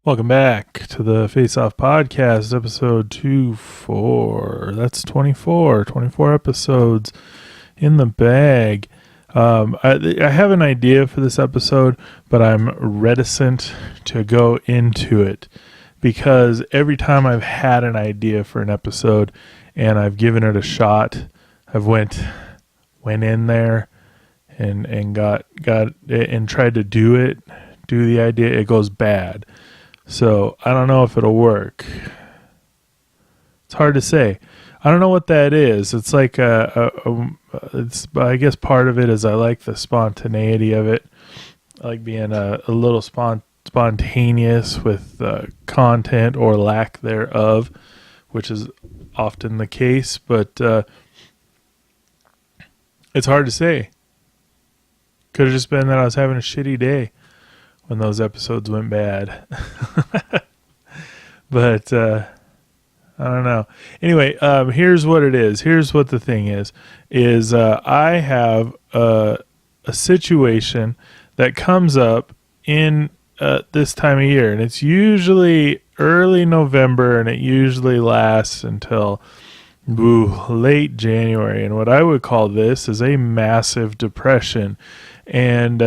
Welcome back to the Face Off Podcast, episode 24. That's 24 episodes in the bag. I have an idea for this episode, but I'm reticent to go into it because every time I've had an idea for an episode and I've given it a shot, I've went in there and got and tried to do the idea, it goes bad. So I don't know if it'll work. It's hard to say. I don't know what that is. It's like it's. I guess part of it is I like the spontaneity of it. I like being a little spontaneous with content or lack thereof, which is often the case. But it's hard to say. Could have just been that I was having a shitty day when those episodes went bad. But I don't know. Anyway, here's what it is. Here's what the thing is I have a situation that comes up in this time of year, and it's usually early November, and it usually lasts until late January. And what I would call this is a massive depression. And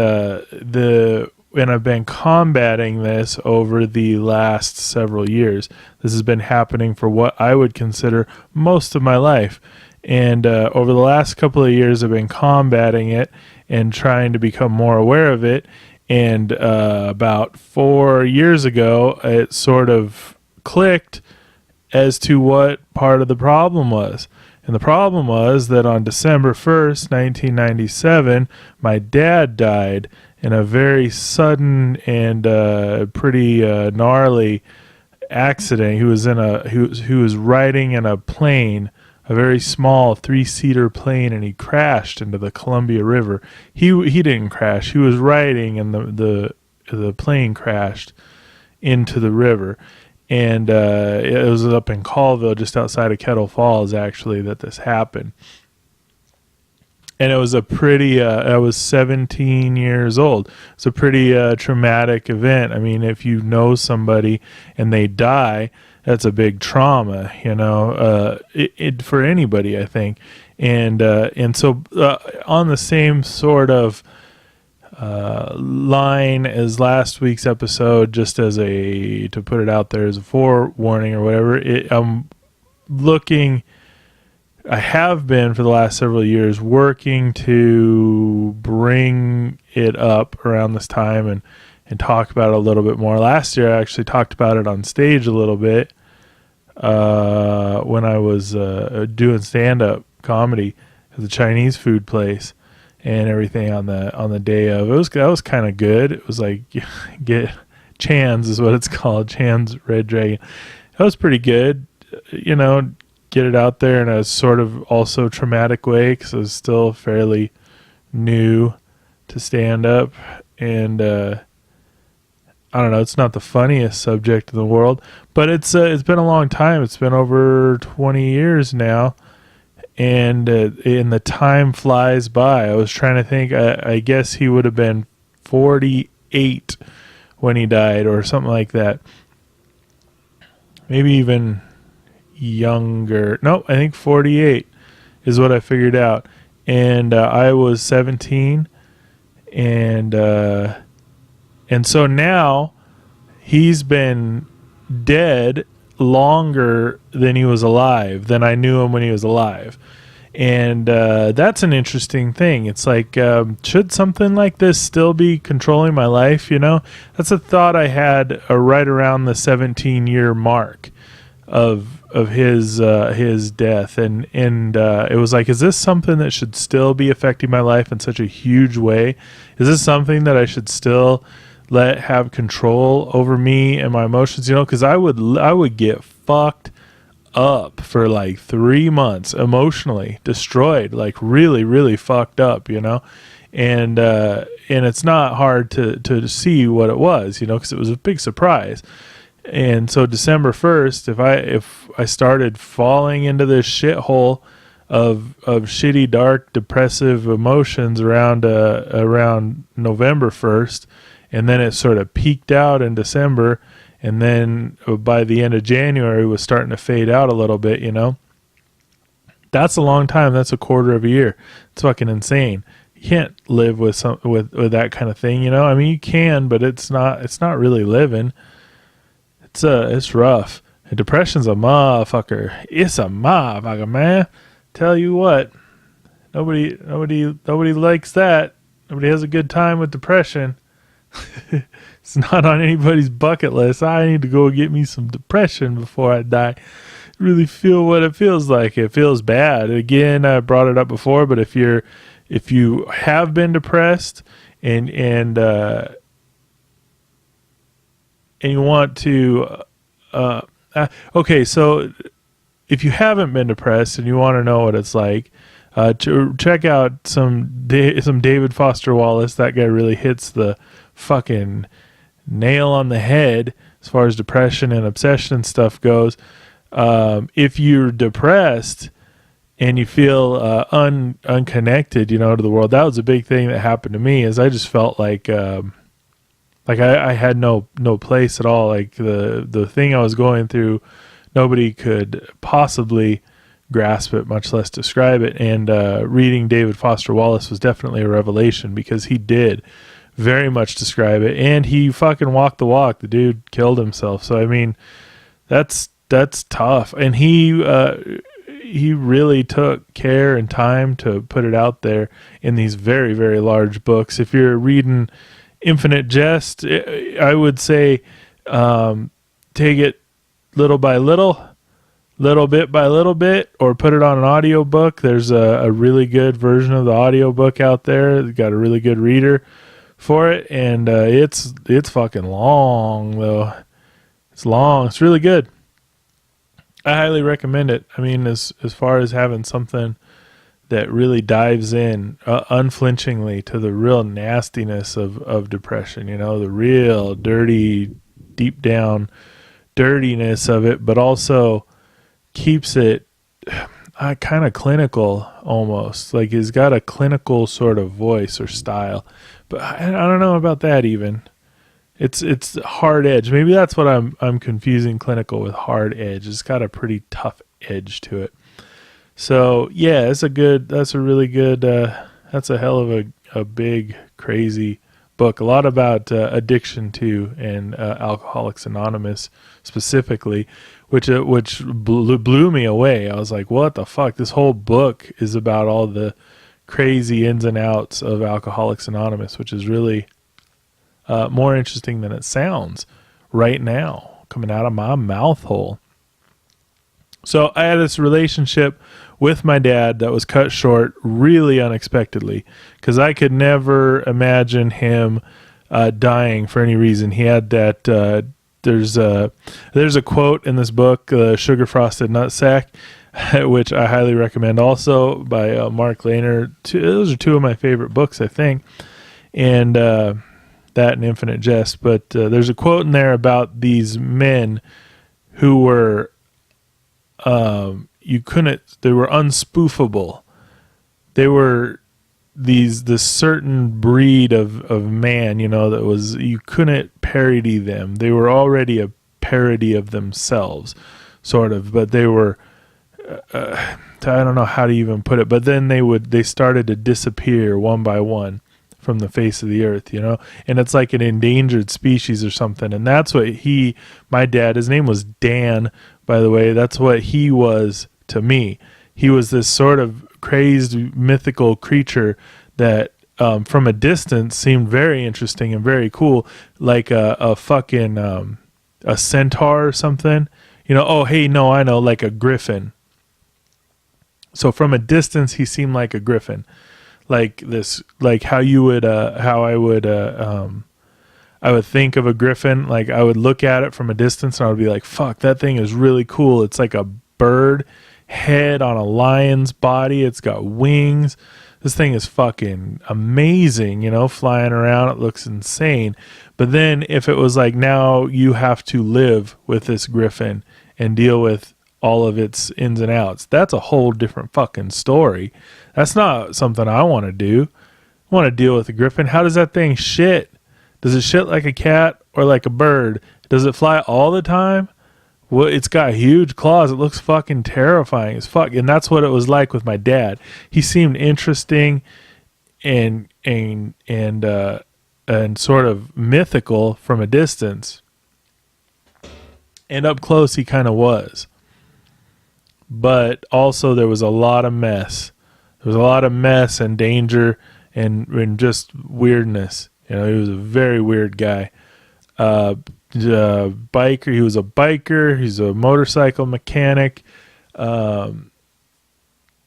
I've been combating this over the last several years. This has been happening for what I would consider most of my life. And over the last couple of years, I've been combating it and trying to become more aware of it. And about 4 years ago, it sort of clicked as to what part of the problem was. And the problem was that on December 1st, 1997, my dad died in a very sudden and pretty gnarly accident. He was riding in a plane, a very small 3-seater plane, and he crashed into the Columbia River. He didn't crash. He was riding, and the plane crashed into the river. And it was up in Colville, just outside of Kettle Falls, actually, that this happened. And it was a pretty, I was 17 years old. It's a pretty traumatic event. I mean, if you know somebody and they die, that's a big trauma, for anybody, I think. And so on the same sort of line as last week's episode, just as to put it out there as a forewarning or whatever, I have been for the last several years working to bring it up around this time and talk about it a little bit more. Last year I actually talked about it on stage a little bit when I was doing stand-up comedy at the Chinese food place and everything on the day of. That was kind of good. It was like get Chan's is what it's called, Chan's Red Dragon. That was pretty good, get it out there in a sort of also traumatic way because I was still fairly new to stand up. And I don't know, it's not the funniest subject in the world, but it's been a long time. It's been over 20 years now. And the time flies by. I was trying to think, I guess he would have been 48 when he died or something like that. Maybe even younger. No, I think 48 is what I figured out. And I was 17. And so now he's been dead longer than he was alive, than I knew him when he was alive. And that's an interesting thing. It's like, should something like this still be controlling my life? That's a thought I had right around the 17-year mark of his death, and it was like, is this something that should still be affecting my life in such a huge way? Is this something that I should still let have control over me and my emotions? Because I would get fucked up for like 3 months, emotionally destroyed, like really, really fucked up, and it's not hard to see what it was, because it was a big surprise. And so December 1st, if I started falling into this shithole of shitty, dark, depressive emotions around November 1st, and then it sort of peaked out in December, And then by the end of January, it was starting to fade out a little bit, you know. That's a long time. That's a quarter of a year. It's fucking insane. You can't live with with that kind of thing, you know. I mean, you can, but it's not really living. It's rough. And depression's a motherfucker. It's a motherfucker, man. Tell you what, nobody likes that. Nobody has a good time with depression. It's not on anybody's bucket list. I need to go get me some depression before I die. Really feel what it feels like. It feels bad. Again, I brought it up before, but if you have been depressed and you want to okay, so if you haven't been depressed and you want to know what it's like, check out some David Foster Wallace. That guy really hits the fucking nail on the head as far as depression and obsession stuff goes. If you're depressed and you feel unconnected, you know, to the world, that was a big thing that happened to me. Is I just felt like I had no place at all. Like the thing I was going through, nobody could possibly grasp it, much less describe it. And reading David Foster Wallace was definitely a revelation, because he did very much describe it, and he fucking walked the walk. The dude killed himself. So I mean, that's tough. And he really took care and time to put it out there in these very, very large books. If you're reading Infinite Jest, I would say take it little by little bit by little bit, or put it on an audio book. There's a really good version of the audio book out there. It's got a really good reader for it, and it's fucking long though. It's long. It's really good. I highly recommend it. I mean, as far as having something that really dives in unflinchingly to the real nastiness of depression, you know, the real dirty, deep down dirtiness of it, but also keeps it kind of clinical almost. Like he's got a clinical sort of voice or style, but I don't know about that even. It's hard edge. Maybe that's what I'm confusing clinical with hard edge. It's got a pretty tough edge to it. So yeah, that's a really good, that's a hell of a big, crazy book. A lot about addiction too, and Alcoholics Anonymous specifically, which blew me away. I was like, what the fuck? This whole book is about all the crazy ins and outs of Alcoholics Anonymous, which is really more interesting than it sounds right now, coming out of my mouth hole. So I had this relationship with my dad that was cut short really unexpectedly, because I could never imagine him dying for any reason. He had that, there's a quote in this book, Sugar Frosted Nutsack, which I highly recommend also, by Mark Lehner. Those are two of my favorite books, I think, and that and Infinite Jest. But there's a quote in there about these men who were they were unspoofable. They were this certain breed of man, you know, that was, you couldn't parody them. They were already a parody of themselves, sort of, but they were, I don't know how to even put it, but then they started to disappear one by one from the face of the earth, you know, and it's like an endangered species or something. And that's what my dad, his name was Dan, by the way, that's what he was to me. He was this sort of crazed mythical creature that from a distance seemed very interesting and very cool, like a fucking a centaur or something, you know. Oh, hey, no, I know, like a griffin. So from a distance he seemed like a griffin, like this, like how you would how I would think of a griffin. Like I would look at it from a distance and I would be like, fuck, that thing is really cool. It's like a bird head on a lion's body. It's got wings. This thing is fucking amazing, you know, flying around. It looks insane. But then if it was like, now you have to live with this griffin and deal with all of its ins and outs, that's a whole different fucking story. That's not something I want to do. I want to deal with a griffin. How does that thing shit? Does it shit like a cat or like a bird? Does it fly all the time? Well, it's got huge claws. It looks fucking terrifying as fuck. And that's what it was like with my dad. He seemed interesting and sort of mythical from a distance. And up close he kind of was. But also there was a lot of mess. There was a lot of mess and danger and just weirdness. You know, he was a very weird guy. Biker. He was a biker. He's a motorcycle mechanic.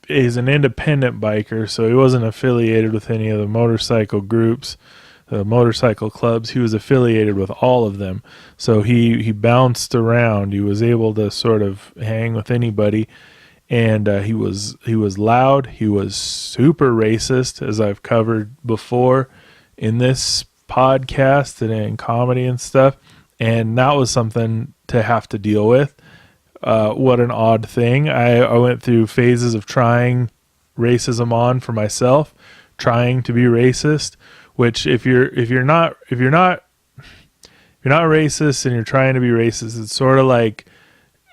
He's an independent biker, so he wasn't affiliated with any of the motorcycle groups, the motorcycle clubs. He was affiliated with all of them. So he bounced around. He was able to sort of hang with anybody. And he was loud. He was super racist, as I've covered before in this podcast and in comedy and stuff. And that was something to have to deal with. What an odd thing. I went through phases of trying racism on for myself, trying to be racist, which if you're not racist and you're trying to be racist, it's sort of like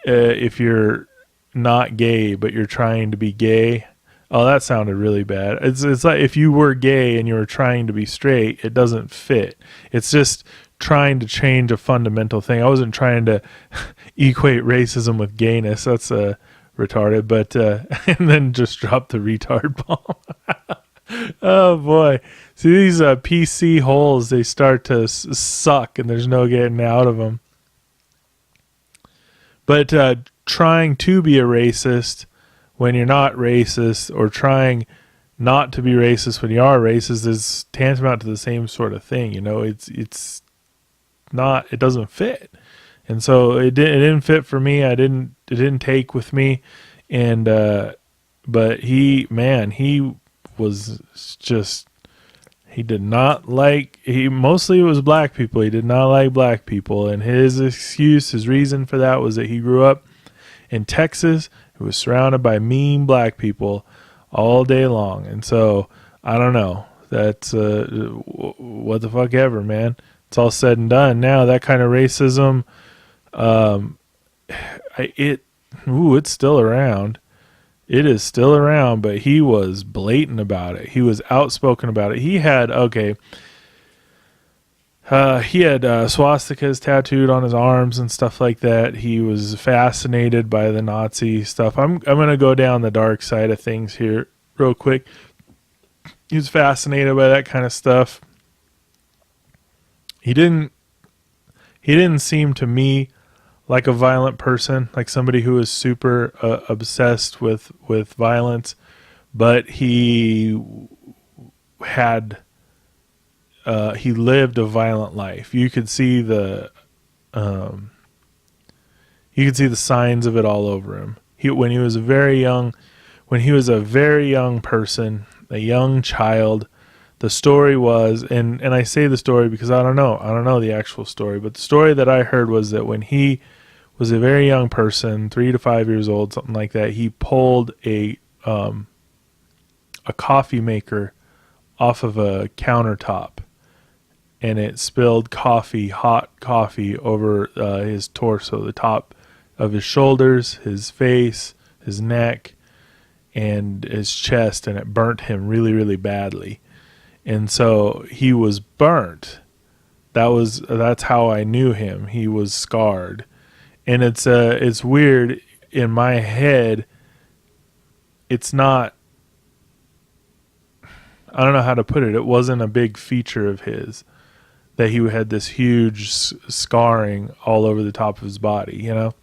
if you're not gay but you're trying to be gay. Oh, that sounded really bad. It's like if you were gay and you were trying to be straight, it doesn't fit. It's just trying to change a fundamental thing. I wasn't trying to equate racism with gayness. That's retarded, but and then just drop the retard bomb. Oh boy. See, these PC holes, they start to suck and there's no getting out of them. But trying to be a racist when you're not racist, or trying not to be racist when you are racist, is tantamount to the same sort of thing. You know, it's not, it doesn't fit. And so it didn't fit for me. It didn't take with me. And but he was just, he did not like, mostly it was black people. He did not like black people. And his reason for that was that he grew up in Texas. He was surrounded by mean black people all day long. And so, I don't know. That's what the fuck ever, man. It's all said and done now. That kind of racism, it's still around. It is still around, but he was blatant about it. He was outspoken about it. He had swastikas tattooed on his arms and stuff like that. He was fascinated by the Nazi stuff. I'm going to go down the dark side of things here real quick. He was fascinated by that kind of stuff. He didn't seem to me like a violent person, like somebody who was super obsessed with violence, but he lived a violent life. You could see the signs of it all over him. When he was a very young person, a young child, the story was, and I say the story because I don't know the actual story, but the story that I heard was that when he was a very young person, 3 to 5 years old, something like that, he pulled a coffee maker off of a countertop, and it spilled hot coffee over his torso, the top of his shoulders, his face, his neck, and his chest, and it burnt him really, really badly. And so he was burnt. That's how I knew him. He was scarred. And it's weird in my head. It's not, I don't know how to put it. It wasn't a big feature of his that he had this huge scarring all over the top of his body, you know?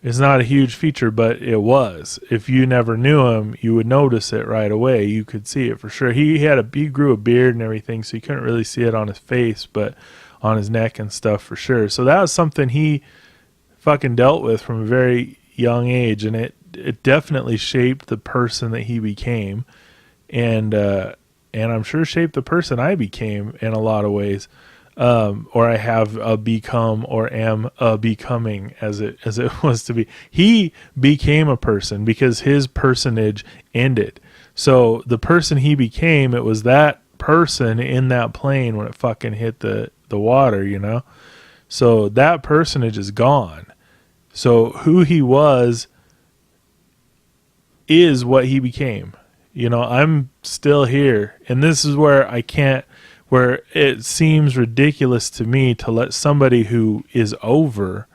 It's not a huge feature, but it was. If you never knew him, you would notice it right away. You could see it for sure. He grew a beard and everything, so you couldn't really see it on his face, but on his neck and stuff for sure. So that was something he fucking dealt with from a very young age, and it definitely shaped the person that he became, and I'm sure shaped the person I became in a lot of ways. Or I have become, or am becoming, as it was to be. He became a person because his personage ended. So the person he became, it was that person in that plane when it fucking hit the water, you know? So that personage is gone. So who he was is what he became. You know, I'm still here. And this is where where it seems ridiculous to me to let somebody who is over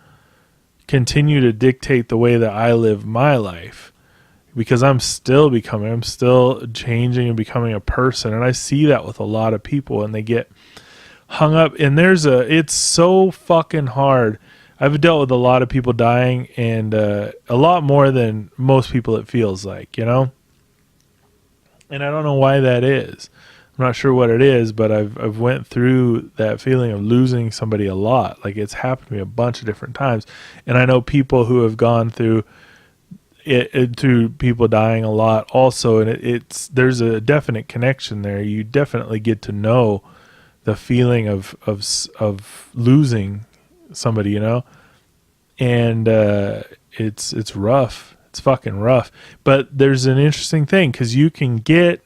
continue to dictate the way that I live my life, because I'm still changing and becoming a person. And I see that with a lot of people, and they get hung up. And it's so fucking hard. I've dealt with a lot of people dying, and a lot more than most people, it feels like, you know? And I don't know why that is. I'm not sure what it is, but I've went through that feeling of losing somebody a lot. Like, it's happened to me a bunch of different times. And I know people who have gone through through people dying a lot also, and there's a definite connection there. You definitely get to know the feeling of losing somebody, you know? And it's rough. It's fucking rough. But there's an interesting thing, because you can get,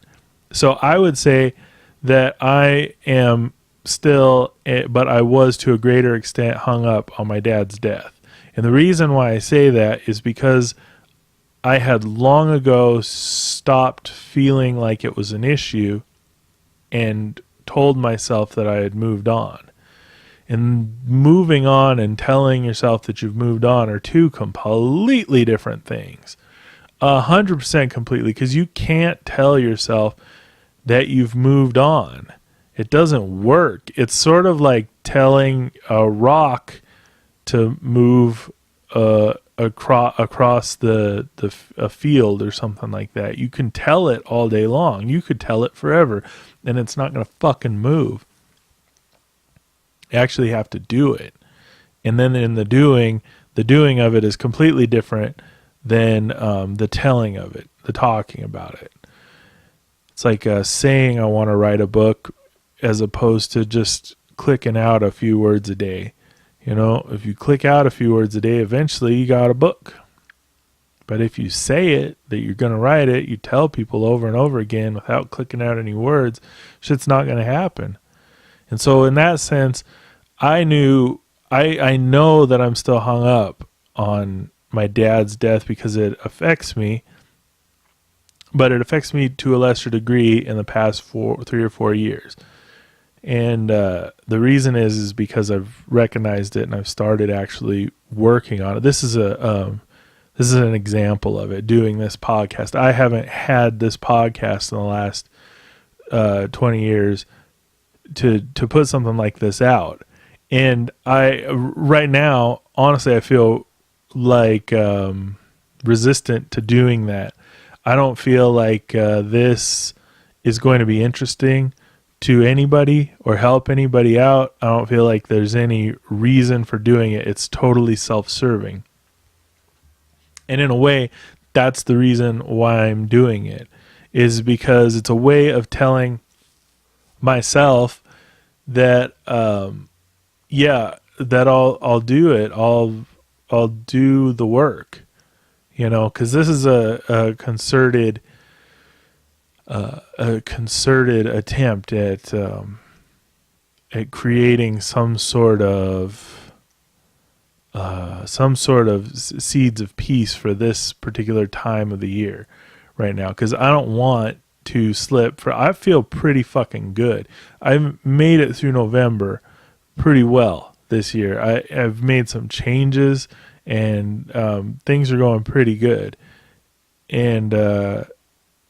so I would say that I am still, but I was to a greater extent hung up on my dad's death. And the reason why I say that is because I had long ago stopped feeling like it was an issue and told myself that I had moved on. And moving on and telling yourself that you've moved on are two completely different things. 100% completely, because you can't tell yourself that you've moved on. It doesn't work. It's sort of like telling a rock to move across a field or something like that. You can tell it all day long. You could tell it forever, and it's not going to fucking move. You actually have to do it. And then in the doing of it is completely different than the telling of it, the talking about it. It's like saying I want to write a book as opposed to just clicking out a few words a day. You know, if you click out a few words a day, eventually you got a book. But if you say it, that you're going to write it, you tell people over and over again without clicking out any words, shit's not going to happen. And so in that sense, I know that I'm still hung up on my dad's death because it affects me, but it affects me to a lesser degree in the past 3 or 4 years. And the reason is because I've recognized it and I've started actually working on it. This is an example of it, doing this podcast. I haven't had this podcast in the last 20 years to put something like this out. And right now, honestly, I feel like resistant to doing that. I don't feel like this is going to be interesting to anybody or help anybody out. I don't feel like there's any reason for doing it. It's totally self-serving. And in a way, that's the reason why I'm doing it, is because it's a way of telling myself that, that I'll do it. I'll do the work, you know, because this is a concerted attempt at creating some sort of seeds of peace for this particular time of the year right now, because I don't want to slip. I feel pretty fucking good. I've made it through November pretty well this year. I've made some changes, and things are going pretty good, and I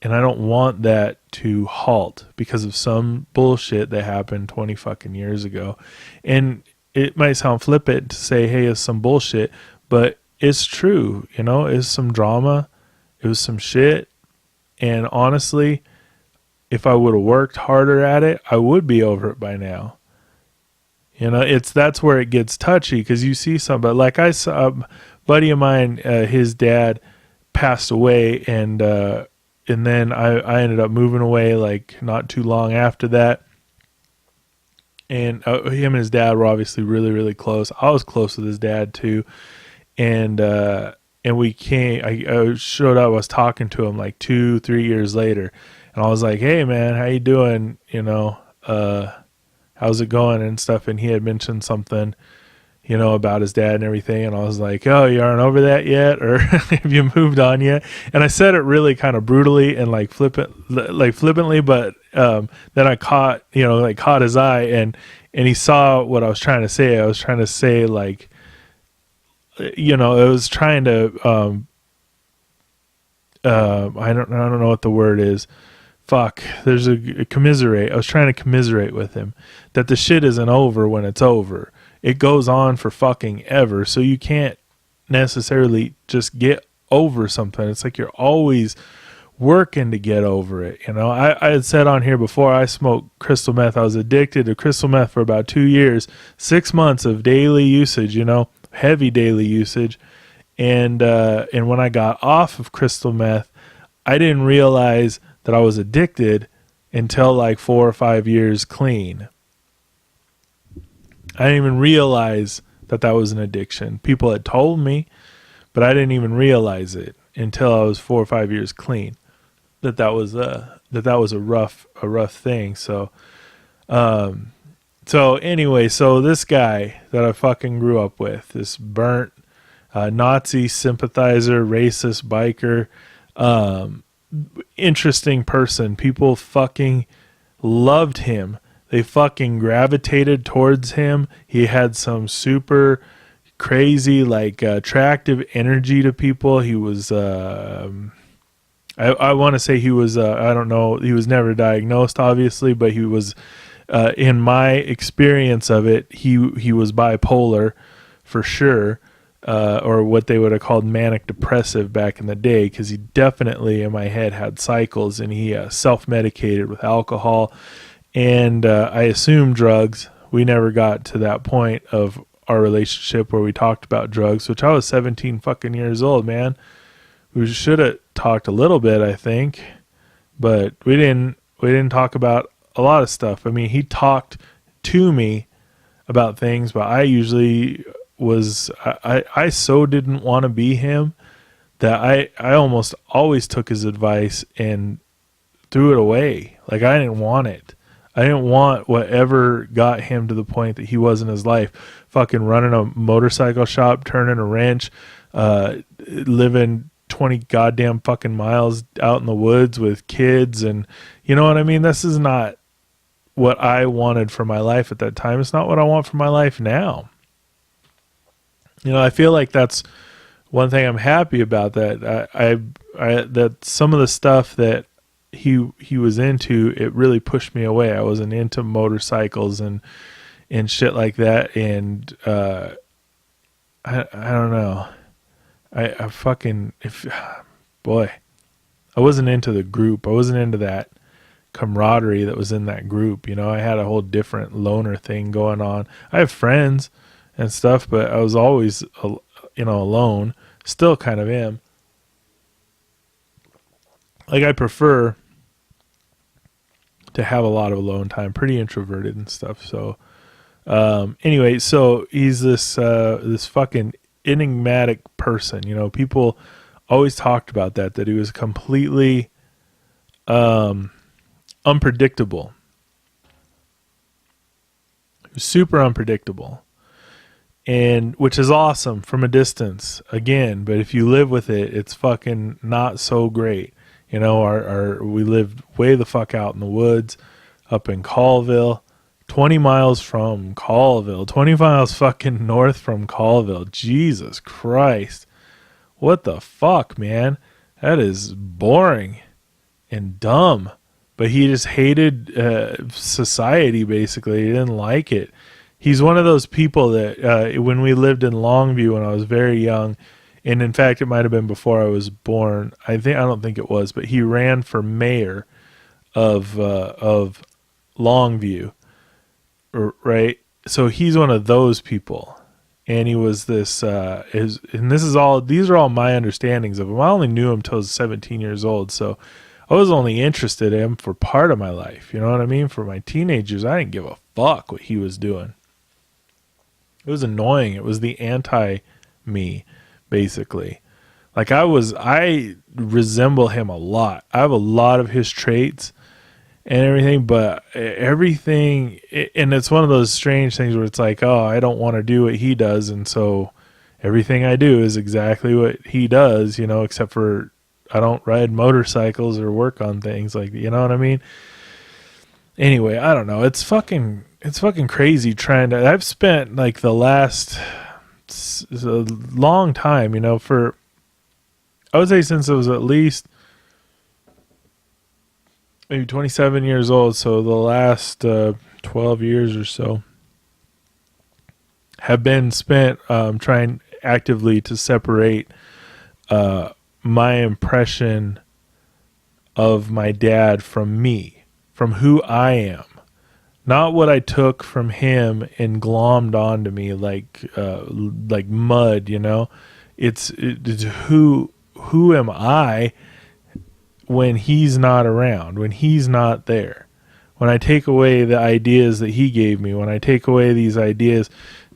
don't want that to halt because of some bullshit that happened 20 fucking years ago. And it might sound flippant to say, hey, it's some bullshit, but it's true. You know, it's some drama. It was some shit. And honestly, if I would have worked harder at it, I would be over it by now. You know, that's where it gets touchy, because you see somebody, like I saw a buddy of mine, his dad passed away, and then I ended up moving away like not too long after that. And him and his dad were obviously really, really close. I was close with his dad too. And we came, I showed up, I was talking to him like 2-3 years later. And I was like, hey man, how you doing? How's it going and stuff. And he had mentioned something, about his dad and everything. And I was like, oh, you aren't over that yet? Or have you moved on yet? And I said it really kind of brutally and flippantly, but then I caught his eye, and he saw what I was trying to say. I was trying to say, like, it was trying to, I don't know what the word is. Fuck, there's a commiserate. I was trying to commiserate with him that the shit isn't over when it's over. It goes on for fucking ever. So you can't necessarily just get over something. It's like you're always working to get over it. I had said on here before, I smoked crystal meth. I was addicted to crystal meth for about 2 years, 6 months of daily usage, heavy daily usage. And when I got off of crystal meth, I didn't realize that I was addicted until like 4 or 5 years clean. I didn't even realize that was an addiction. People had told me, but I didn't even realize it until I was 4 or 5 years clean. That was a rough thing. So anyway, so this guy that I fucking grew up with, this burnt Nazi sympathizer, racist biker, interesting person. People fucking loved him. They fucking gravitated towards him. He had some super crazy, like, attractive energy to people. He was, I want to say he was, I don't know, he was never diagnosed, obviously, but he was, in my experience of it, he was bipolar for sure. Or what they would have called manic depressive back in the day, because he definitely in my head had cycles, and he self-medicated with alcohol and I assume drugs. We never got to that point of our relationship where we talked about drugs, which I was 17 fucking years old, man. We should have talked a little bit, I think, but we didn't talk about a lot of stuff. I mean, he talked to me about things, but I usually I so didn't want to be him that I almost always took his advice and threw it away. Like, I didn't want it. I didn't want whatever got him to the point that he was in his life. Fucking running a motorcycle shop, turning a wrench, living 20 goddamn fucking miles out in the woods with kids. And you know what I mean? This is not what I wanted for my life at that time. It's not what I want for my life now. I feel like that's one thing I'm happy about, that I that some of the stuff that he was into, it really pushed me away. I wasn't into motorcycles and shit like that. And I don't know. I fucking, I wasn't into the group. I wasn't into that camaraderie that was in that group. I had a whole different loner thing going on. I have friends and stuff, but I was always, alone. Still kind of am. Like, I prefer to have a lot of alone time. Pretty introverted and stuff. So, anyway, so he's this fucking enigmatic person. People always talked about that he was completely, unpredictable. He was super unpredictable. And which is awesome from a distance, again, but if you live with it, it's fucking not so great. We lived way the fuck out in the woods, up in Colville, 20 miles from Colville, 20 miles fucking north from Colville. Jesus Christ. What the fuck, man? That is boring and dumb. But he just hated society, basically. He didn't like it. He's one of those people that when we lived in Longview when I was very young, and in fact it might have been before I was born. I don't think it was, but he ran for mayor of Longview, right? So he's one of those people, and he was this. And these are all my understandings of him. I only knew him till I was 17 years old, so I was only interested in him for part of my life. You know what I mean? For my teenagers, I didn't give a fuck what he was doing. It was annoying. It was the anti-me, basically. Like I resemble him a lot. I have a lot of his traits and everything, but everything, and it's one of those strange things where it's like, oh, I don't want to do what he does, and so everything I do is exactly what he does, except for I don't ride motorcycles or work on things like, you know what I mean? Anyway, I don't know. It's fucking crazy trying to. I've spent like the last a long time, for I would say since I was at least maybe 27 years old, so the last 12 years or so have been spent trying actively to separate my impression of my dad from me, from who I am. Not what I took from him and glommed onto me like mud, It's who am I when he's not around, when he's not there. When I take away the ideas that he gave me, when I take away these ideas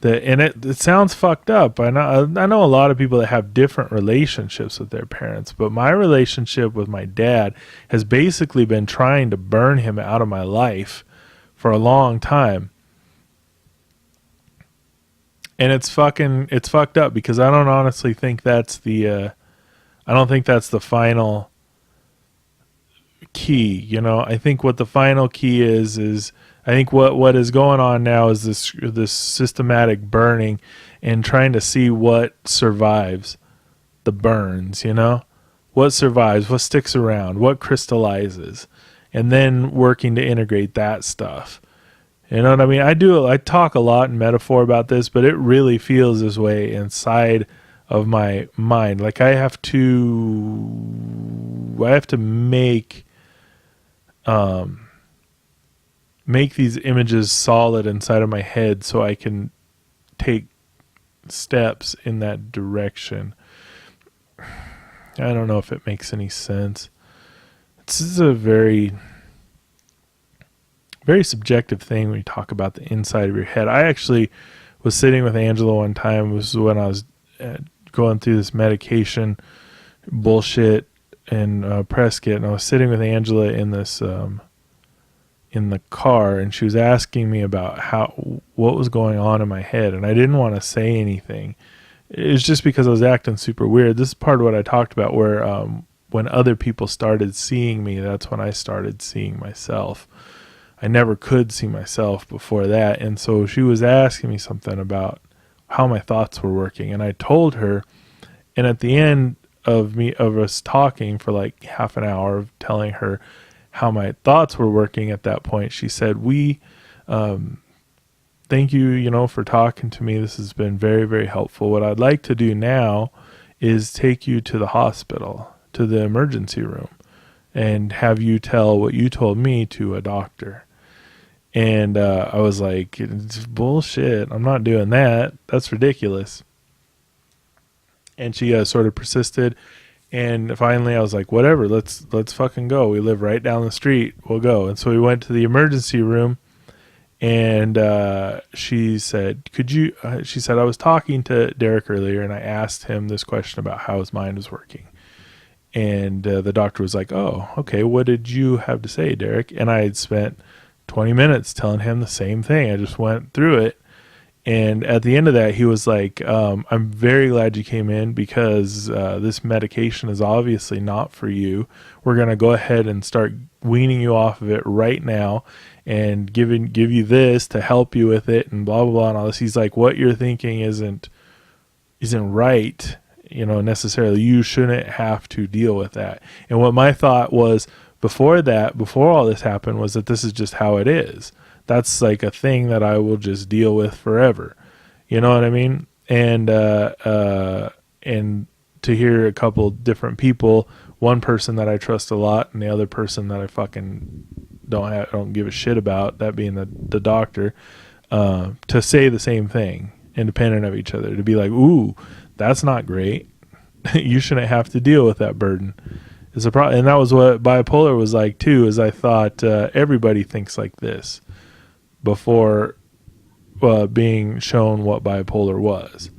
and it sounds fucked up. I know a lot of people that have different relationships with their parents, but my relationship with my dad has basically been trying to burn him out of my life for a long time. And it's fucked up because I don't honestly think that's the final key. I think what the final key is I think what is going on now is this systematic burning and trying to see what survives the burns, what survives, what sticks around, what crystallizes, and then working to integrate that stuff. You know what I mean? I talk a lot in metaphor about this, but it really feels this way inside of my mind. Like I have to make these images solid inside of my head so I can take steps in that direction. I don't know if it makes any sense. This is a very, very subjective thing when you talk about the inside of your head. I actually was sitting with Angela one time. It was when I was going through this medication bullshit in Prescott, and I was sitting with Angela in this in the car, and she was asking me about what was going on in my head, and I didn't want to say anything. It was just because I was acting super weird. This is part of what I talked about, where when other people started seeing me, that's when I started seeing myself. I never could see myself before that, and so she was asking me something about how my thoughts were working, and I told her, and at the end of us talking for like half an hour of telling her how my thoughts were working at that point, she said, thank you, for talking to me. This has been very, very helpful. What I'd like to do now is take you to the hospital, to the emergency room, and have you tell what you told me to a doctor. And I was like, it's bullshit. I'm not doing that. That's ridiculous. And she sort of persisted. And finally I was like, whatever, let's fucking go. We live right down the street. We'll go. And so we went to the emergency room, and she said, she said, I was talking to Derek earlier, and I asked him this question about how his mind was working. And the doctor was like, oh, okay, what did you have to say, Derek? And I had spent 20 minutes telling him the same thing. I just went through it. And at the end of that, he was like, I'm very glad you came in, because this medication is obviously not for you. We're going to go ahead and start weaning you off of it right now and give you this to help you with it, and blah, blah, blah, and all this. He's like, what you're thinking isn't right, necessarily. You shouldn't have to deal with that. And what my thought was before all this happened, was that this is just how it is. That's like a thing that I will just deal with forever. You know what I mean? And to hear a couple different people, one person that I trust a lot and the other person that I fucking don't give a shit about, that being the doctor, to say the same thing independent of each other, to be like, ooh, that's not great. You shouldn't have to deal with that burden. It's a problem. And that was what bipolar was like too, is I thought everybody thinks like this before being shown what bipolar was.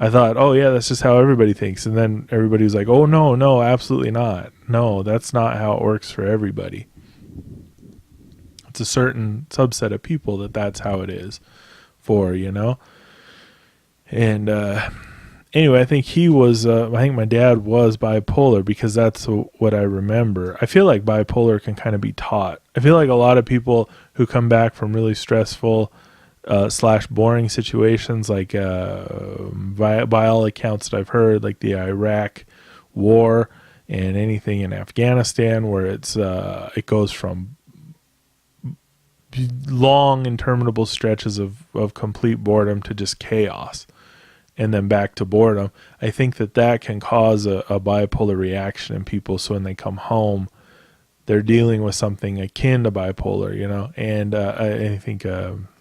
I thought, oh yeah, that's just how everybody thinks. And then everybody was like, oh no, absolutely not. No, that's not how it works for everybody. It's a certain subset of people that's how it is for, And anyway, I think I think my dad was bipolar, because that's what I remember. I feel like bipolar can kind of be taught. I feel like a lot of people who come back from really stressful / boring situations, like by all accounts that I've heard, like the Iraq war and anything in Afghanistan, where it goes from long interminable stretches of complete boredom to just chaos, and then back to boredom. I think that can cause a bipolar reaction in people. So when they come home, they're dealing with something akin to bipolar, and I think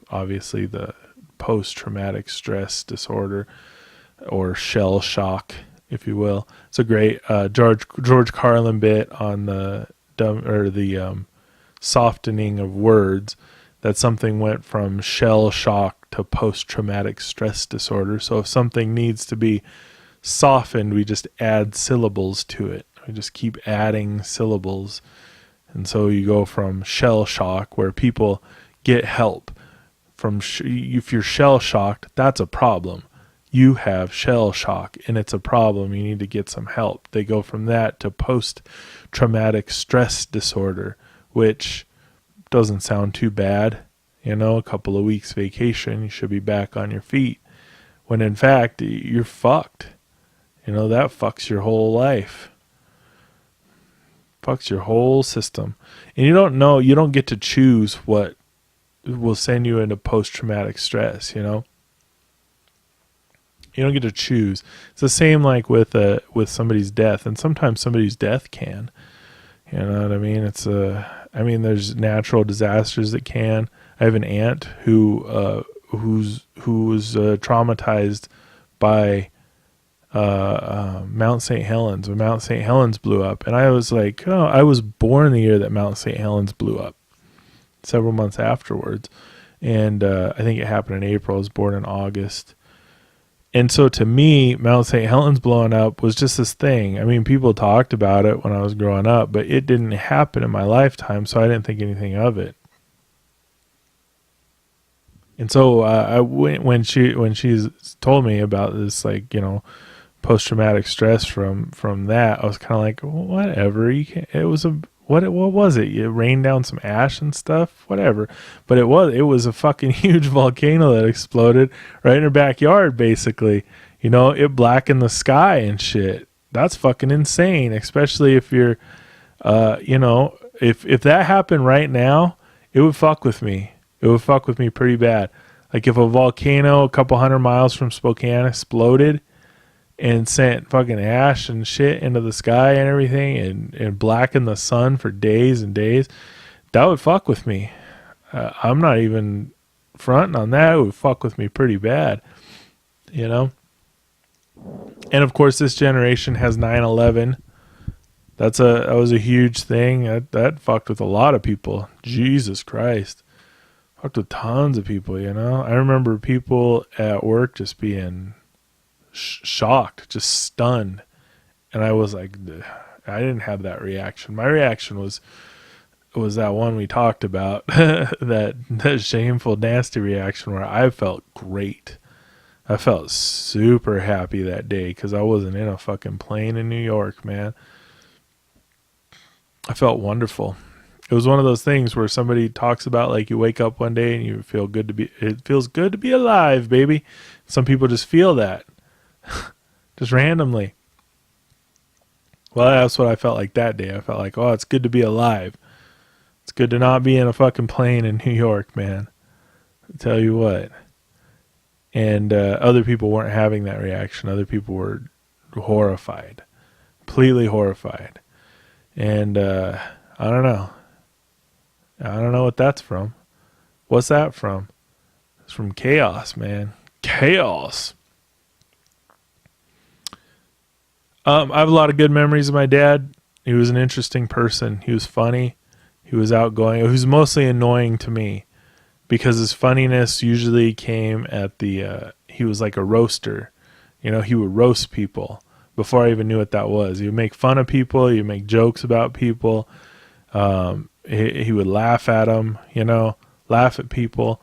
obviously the post-traumatic stress disorder, or shell shock, if you will. It's a great George Carlin bit on the softening of words, that something went from shell shock to post-traumatic stress disorder. So if something needs to be softened, we just add syllables to it. We just keep adding syllables. And so you go from shell shock, where people get help. If you're shell shocked, that's a problem. You have shell shock and it's a problem. You need to get some help. They go from that to post-traumatic stress disorder, which doesn't sound too bad. A couple of weeks vacation, you should be back on your feet. When in fact, you're fucked. That fucks your whole life. Fucks your whole system. And you don't get to choose what will send you into post-traumatic stress, You don't get to choose. It's the same like with somebody's death, and sometimes somebody's death can. You know what I mean? There's natural disasters that can. I have an aunt who was traumatized by Mount St. Helens, when Mount St. Helens blew up, and I was like, oh, I was born the year that Mount St. Helens blew up, several months afterwards, and I think it happened in April. I was born in August. And so to me, Mount St. Helens blowing up was just this thing. People talked about it when I was growing up, but it didn't happen in my lifetime, so I didn't think anything of it. And so when she told me about this, post-traumatic stress from that, I was kind of like, whatever. What was it? You rained down some ash and stuff, whatever. But it was a fucking huge volcano that exploded right in her backyard, basically. It blackened the sky and shit. That's fucking insane, especially if you're, if that happened right now, it would fuck with me. It would fuck with me pretty bad. Like if a volcano a couple 100 miles from Spokane exploded and sent fucking ash and shit into the sky and everything, and blackened the sun for days and days, that would fuck with me. I'm not even fronting on that. It would fuck with me pretty bad, And of course, this generation has 9/11. That was a huge thing. That fucked with a lot of people. Jesus Christ. Fucked with tons of people, I remember people at work just being shocked, just stunned. And I was like, I didn't have that reaction. My reaction was that one we talked about, that shameful, nasty reaction where I felt great. I felt super happy that day because I wasn't in a fucking plane in New York, man. I felt wonderful. It was one of those things where somebody talks about, like, you wake up one day and it feels good to be alive, baby. Some people just feel that. Just randomly. Well, that's what I felt like that day. I felt like, oh, it's good to be alive. It's good to not be in a fucking plane in New York, man. I tell you what. And other people weren't having that reaction. Other people were horrified. Completely horrified. And I don't know. I don't know what that's from. What's that from? It's from chaos, man. Chaos. I have a lot of good memories of my dad. He was an interesting person. He was funny. He was outgoing. He was mostly annoying to me because his funniness usually came at he was like a roaster. You know, he would roast people before I even knew what that was. He would make fun of people. He would make jokes about people. He would laugh at them, you know, laugh at people.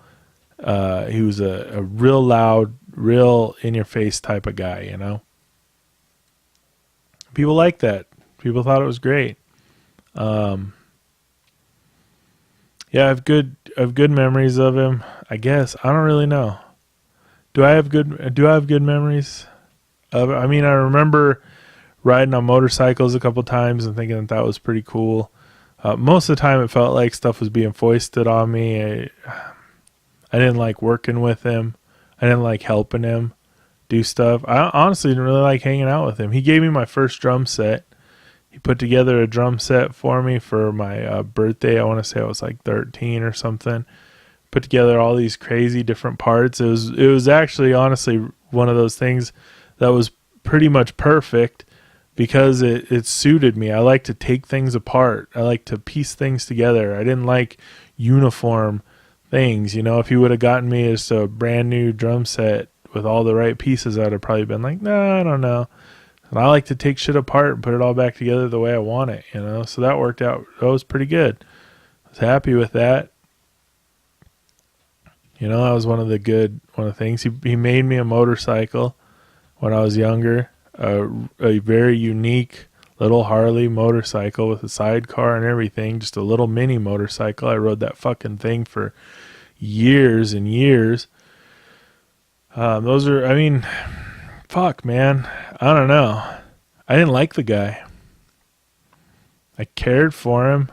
He was a real loud, real in-your-face type of guy, you know. People liked that. People thought it was great. Yeah, I have good memories of him. I guess I don't really know. Do I have good memories of it? I mean, I remember riding on motorcycles a couple times and thinking that was pretty cool. Most of the time, it felt like stuff was being foisted on me. I didn't like working with him. I didn't like helping him do stuff. I honestly didn't really like hanging out with him. He gave me my first drum set. He put together a drum set for me for my birthday. I want to say I was like 13 or something. Put together all these crazy different parts. It was actually honestly one of those things that was pretty much perfect because it suited me. I like to take things apart. I like to piece things together. I didn't like uniform things. You know, if you would have gotten me just a brand new drum set with all the right pieces, I'd have probably been like, nah, I don't know. And I like to take shit apart and put it all back together the way I want it, you know? So that worked out. That was pretty good. I was happy with that. You know, that was one of the things. He made me a motorcycle when I was younger, a very unique little Harley motorcycle with a sidecar and everything, just a little mini motorcycle. I rode that fucking thing for years and years. Fuck, man. I don't know. I didn't like the guy. I cared for him.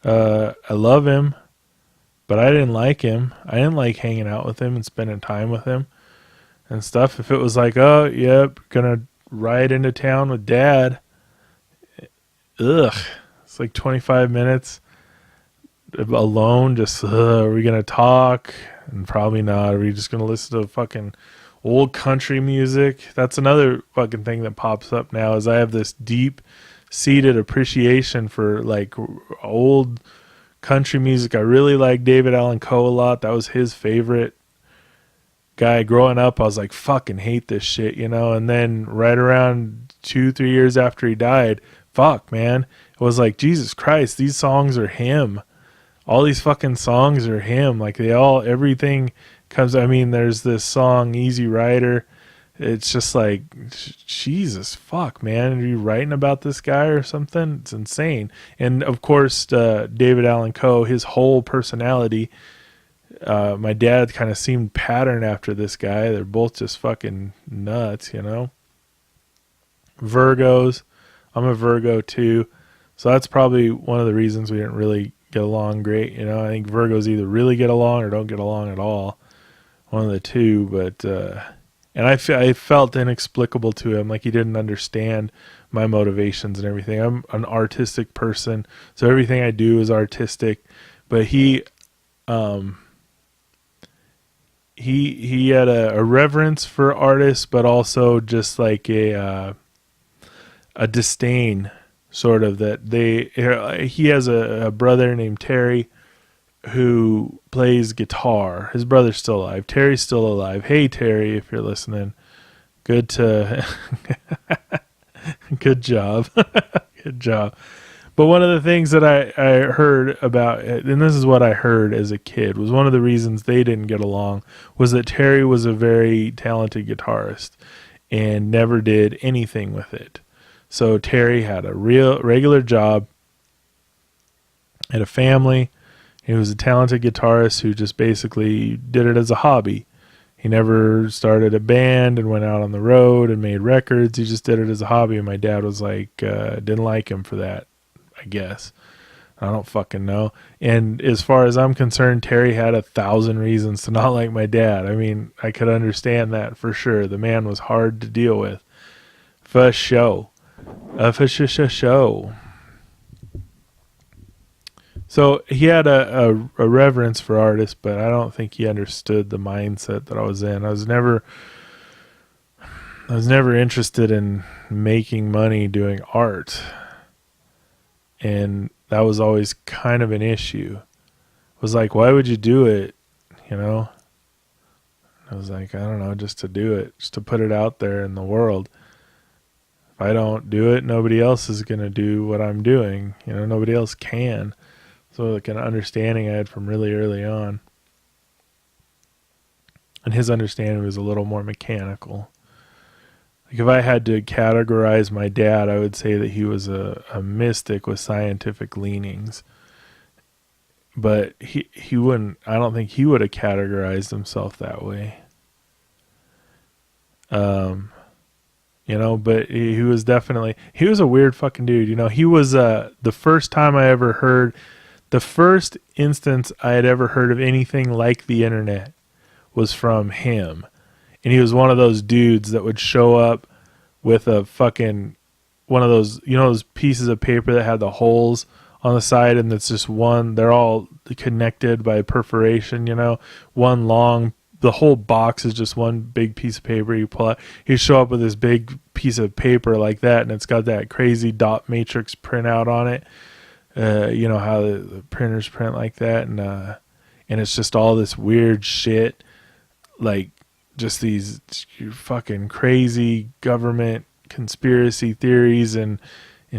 I love him, but I didn't like him. I didn't like hanging out with him and spending time with him and stuff. If it was like, oh, yep, gonna ride into town with dad. Ugh. It's like 25 minutes alone. Just, are we gonna talk? And probably not. Are we just gonna listen to fucking old country music? That's another fucking thing that pops up now is I have this deep seated appreciation for like old country music. I really like David Allan Coe a lot. That was his favorite guy growing up. I was like, fucking hate this shit, you know? And then right around 2-3 years after he died, fuck, man, it was like, Jesus Christ, these songs are him. All these fucking songs are him. Like everything comes. I mean, there's this song Easy Rider. It's just like, Jesus fuck, man, are you writing about this guy or something? It's insane. And of course, David Allan Coe, his whole personality, my dad kind of seemed patterned after this guy. They're both just fucking nuts, you know. Virgos. I'm a Virgo too, so that's probably one of the reasons we didn't really get along great. You know, I think Virgos either really get along or don't get along at all. One of the two. But and I felt inexplicable to him, like he didn't understand my motivations and everything. I'm an artistic person, so everything I do is artistic. But he had a reverence for artists, but also just like a disdain, sort of, that he has a brother named Terry who plays guitar. His brother's still alive. Terry's still alive. Hey Terry, if you're listening, good job. Good job. But one of the things that I heard about, and this is what I heard as a kid, was one of the reasons they didn't get along was that Terry was a very talented guitarist and never did anything with it. So Terry had a regular job, had a family. He was a talented guitarist who just basically did it as a hobby. He never started a band and went out on the road and made records. He just did it as a hobby. And my dad was like, didn't like him for that, I guess. I don't fucking know. And as far as I'm concerned, Terry had 1,000 reasons to not like my dad. I mean, I could understand that for sure. The man was hard to deal with. For show. Show. So he had a reverence for artists, but I don't think he understood the mindset that I was in. I was never interested in making money doing art. And that was always kind of an issue. It was like, why would you do it? You know? I was like, I don't know, just to do it, just to put it out there in the world. If I don't do it, nobody else is going to do what I'm doing. You know, nobody else can. So like an understanding I had from really early on. And his understanding was a little more mechanical. Like if I had to categorize my dad, I would say that he was a mystic with scientific leanings. But he wouldn't, I don't think he would have categorized himself that way. You know, but he was definitely, he was a weird fucking dude. You know, he was the first time I ever heard, the first instance I had ever heard of anything like the internet was from him. And he was one of those dudes that would show up with a fucking, one of those, you know, those pieces of paper that had the holes on the side, and it's just one, they're all connected by perforation, you know, one long, the whole box is just one big piece of paper you pull out. You show up with this big piece of paper like that, and it's got that crazy dot matrix printout on it. You know how the printers print like that, and it's just all this weird shit, like just these fucking crazy government conspiracy theories and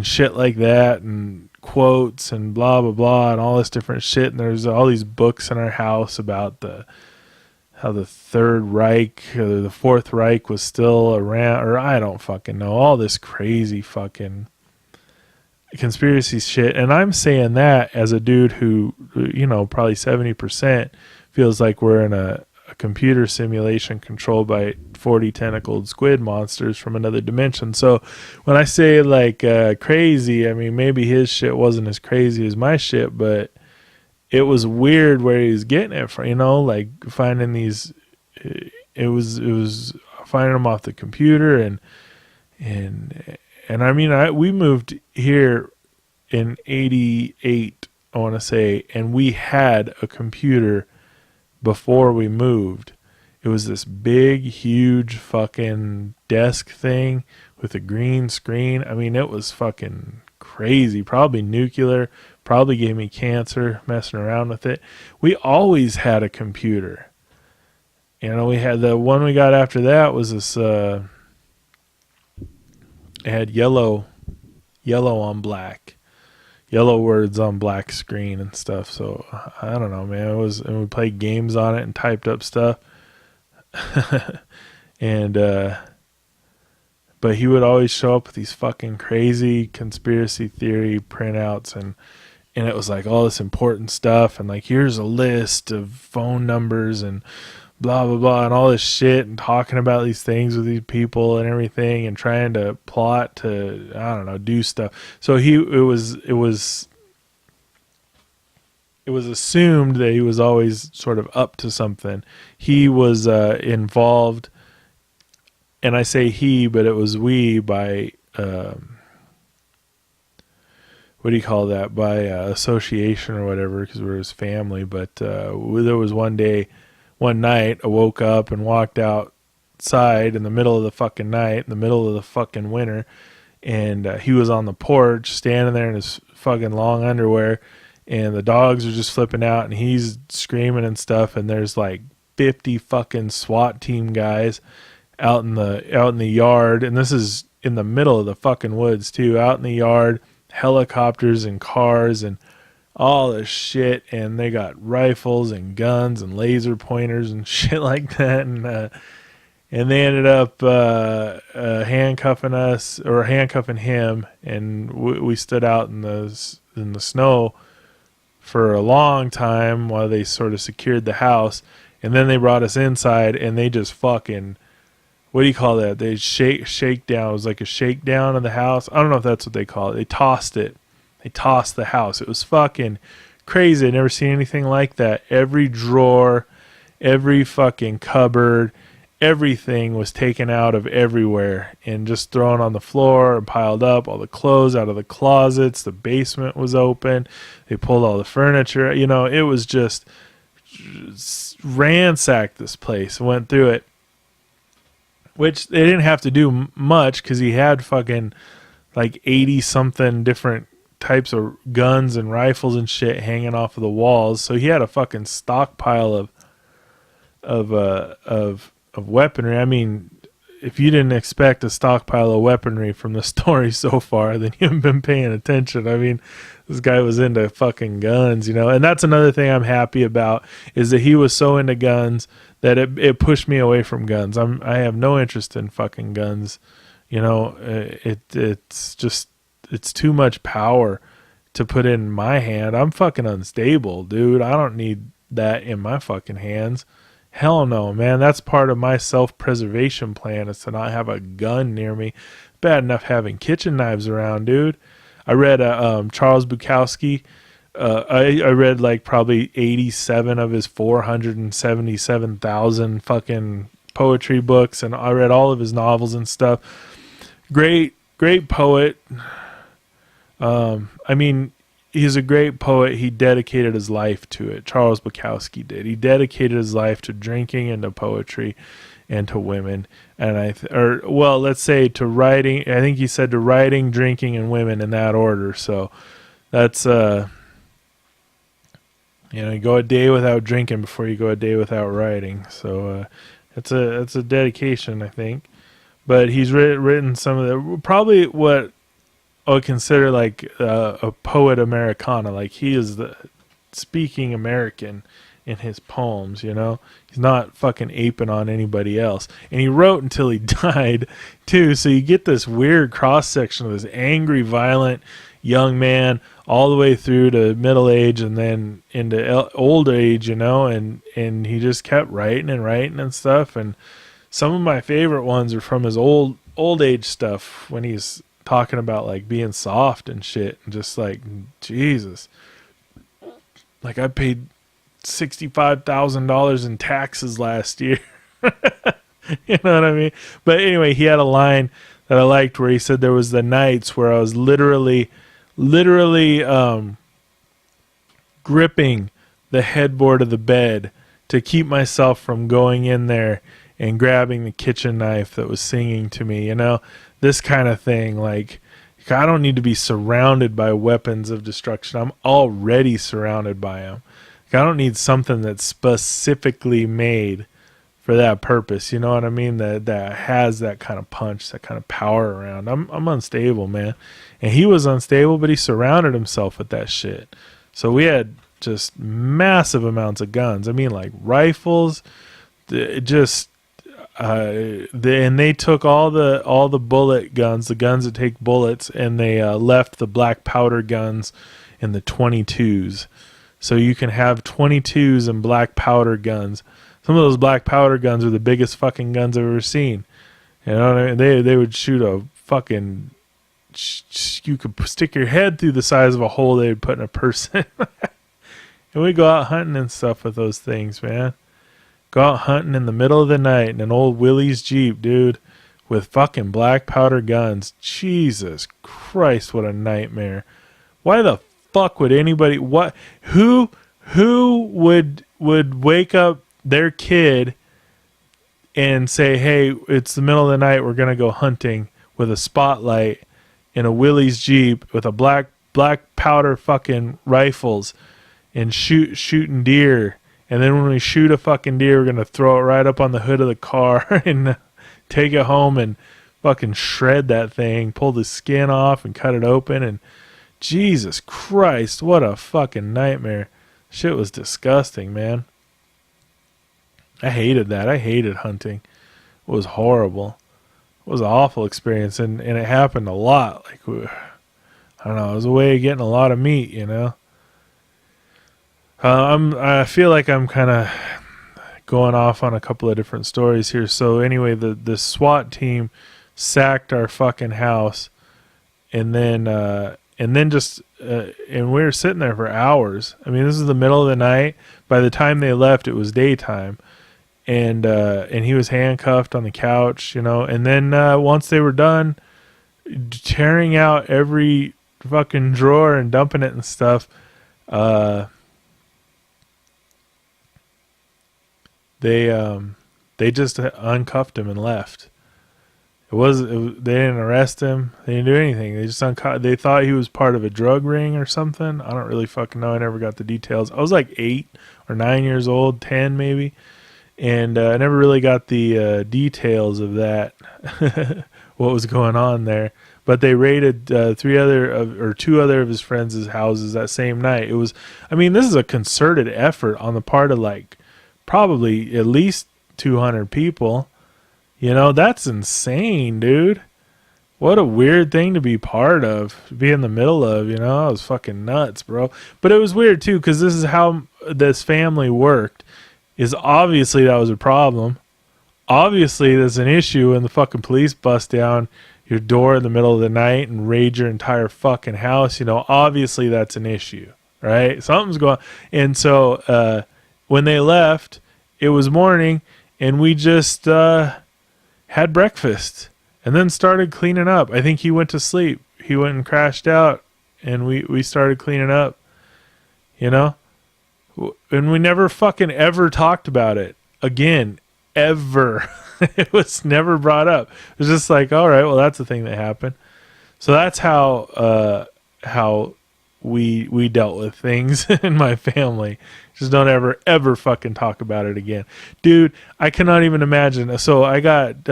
shit like that, and quotes and blah blah blah and all this different shit. And there's all these books in our house about how the Third Reich or the Fourth Reich was still around, or I don't fucking know, all this crazy fucking conspiracy shit. And I'm saying that as a dude who, you know, probably 70% feels like we're in a computer simulation controlled by 40 tentacled squid monsters from another dimension. So when I say like crazy, I mean maybe his shit wasn't as crazy as my shit, but it was weird where he was getting it from, you know, like finding these, it was finding them off the computer, and I mean, we moved here in 88, I want to say, and we had a computer before we moved. It was this big, huge fucking desk thing with a green screen. I mean, it was fucking crazy, probably nuclear, probably gave me cancer messing around with it. We always had a computer. You know, we had the one we got after that was this, it had yellow on black, yellow words on black screen and stuff. So I don't know, man. And we played games on it and typed up stuff. And, but he would always show up with these fucking crazy conspiracy theory printouts, and it was like all this important stuff, and like here's a list of phone numbers and blah blah blah and all this shit, and talking about these things with these people and everything, and trying to plot to, I don't know, do stuff. So it was assumed that he was always sort of up to something. He was involved, and I say he, but it was we by what do you call that, by association or whatever, because we're his family. But there was one night I woke up and walked outside in the middle of the fucking night, in the middle of the fucking winter, and he was on the porch standing there in his fucking long underwear, and the dogs are just flipping out, and he's screaming and stuff, and there's like 50 fucking SWAT team guys out in the yard, and this is in the middle of the fucking woods too, out in the yard, helicopters and cars and all this shit, and they got rifles and guns and laser pointers and shit like that, and they ended up handcuffing us, or handcuffing him, and we stood out in the snow for a long time while they sort of secured the house, and then they brought us inside, and they just fucking, what do you call that? They shake down. It was like a shakedown of the house. I don't know if that's what they call it. They tossed it. They tossed the house. It was fucking crazy. I'd never seen anything like that. Every drawer, every fucking cupboard, everything was taken out of everywhere and just thrown on the floor and piled up. All the clothes out of the closets. The basement was open. They pulled all the furniture. You know, it was just ransacked this place and went through it. Which they didn't have to do much, because he had fucking like 80 something different types of guns and rifles and shit hanging off of the walls. So he had a fucking stockpile of weaponry. I mean, if you didn't expect a stockpile of weaponry from the story so far, then you haven't been paying attention. I mean, this guy was into fucking guns, and that's another thing I'm happy about, is that he was so into guns that it pushed me away from guns. I have no interest in fucking guns. It's too much power to put in my hand. I'm fucking unstable, dude. I don't need that in my fucking hands. Hell no, man. That's part of my self-preservation plan, is to not have a gun near me. Bad enough having kitchen knives around, dude. I read Charles Bukowski. I read like probably 87 of his 477,000 fucking poetry books, and I read all of his novels and stuff. Great poet. I mean, he's a great poet. He dedicated his life to it. Charles Bukowski did. He dedicated his life to drinking and to poetry and to women. And let's say to writing. I think he said to writing, drinking, and women in that order. So that's, you go a day without drinking before you go a day without writing. So it's a dedication, I think. But he's written some of the, probably what I would consider like a poet Americana. Like, he is the speaking American in his poems, He's not fucking aping on anybody else. And he wrote until he died, too. So you get this weird cross-section of this angry, violent young man all the way through to middle age and then into old age, and he just kept writing and stuff. And some of my favorite ones are from his old age stuff, when he's talking about like being soft and shit, and just like, Jesus, like I paid $65,000 in taxes last year. You know what I mean? But anyway, he had a line that I liked where he said there was the nights where I was literally gripping the headboard of the bed to keep myself from going in there and grabbing the kitchen knife that was singing to me, this kind of thing. Like, I don't need to be surrounded by weapons of destruction. I'm already surrounded by them. I don't need something that's specifically made for that purpose. You know what I mean? That has that kind of punch, that kind of power around. I'm unstable, man. And he was unstable, but he surrounded himself with that shit. So we had just massive amounts of guns. I mean, like rifles, and they took all the bullet guns, the guns that take bullets, and they left the black powder guns and the 22s. So you can have 22s and black powder guns. Some of those black powder guns are the biggest fucking guns I've ever seen. You know what I mean? They would shoot a fucking... You could stick your head through the size of a hole they would put in a person. And we go out hunting and stuff with those things, man. Go out hunting in the middle of the night in an old Willys Jeep, dude, with fucking black powder guns. Jesus Christ, what a nightmare. Why the fuck would anybody... Who would wake up their kid and say, hey, it's the middle of the night, we're going to go hunting with a spotlight in a Willys Jeep with a black powder fucking rifles and shooting deer. And then when we shoot a fucking deer, we're going to throw it right up on the hood of the car and take it home and fucking shred that thing, pull the skin off and cut it open. And Jesus Christ, what a fucking nightmare. Shit was disgusting, man. I hated that. I hated hunting. It was horrible. It was an awful experience, and it happened a lot. Like, I don't know, it was a way of getting a lot of meat, I feel like I'm kind of going off on a couple of different stories here. So anyway, the SWAT team sacked our fucking house, and then just and we were sitting there for hours. I mean, this is the middle of the night. By the time they left, it was daytime. And he was handcuffed on the couch, and then once they were done tearing out every fucking drawer and dumping it and stuff, they just uncuffed him and left. They didn't arrest him. They didn't do anything. They just they thought he was part of a drug ring or something. I don't really fucking know. I never got the details. I was like 8 or 9 years old, 10 maybe. And I never really got the details of that, what was going on there. But they raided two other of his friends' houses that same night. It was, I mean, this is a concerted effort on the part of like probably at least 200 people. You know, that's insane, dude. What a weird thing to be part of, to be in the middle of, you know. I was fucking nuts, bro. But it was weird too, because this is how this family worked. Is obviously that was a problem. Obviously there's an issue when the fucking police bust down your door in the middle of the night and raid your entire fucking house. You know, obviously that's an issue, right? Something's going. And so when they left, it was morning, and we just had breakfast and then started cleaning up. I think he went to sleep. He went and crashed out, and we started cleaning up, you know? And we never fucking ever talked about it again, ever. It was never brought up. It was just like, all right, well, that's the thing that happened. So that's how we dealt with things in my family. Just don't ever fucking talk about it again, dude. I cannot even imagine. So I got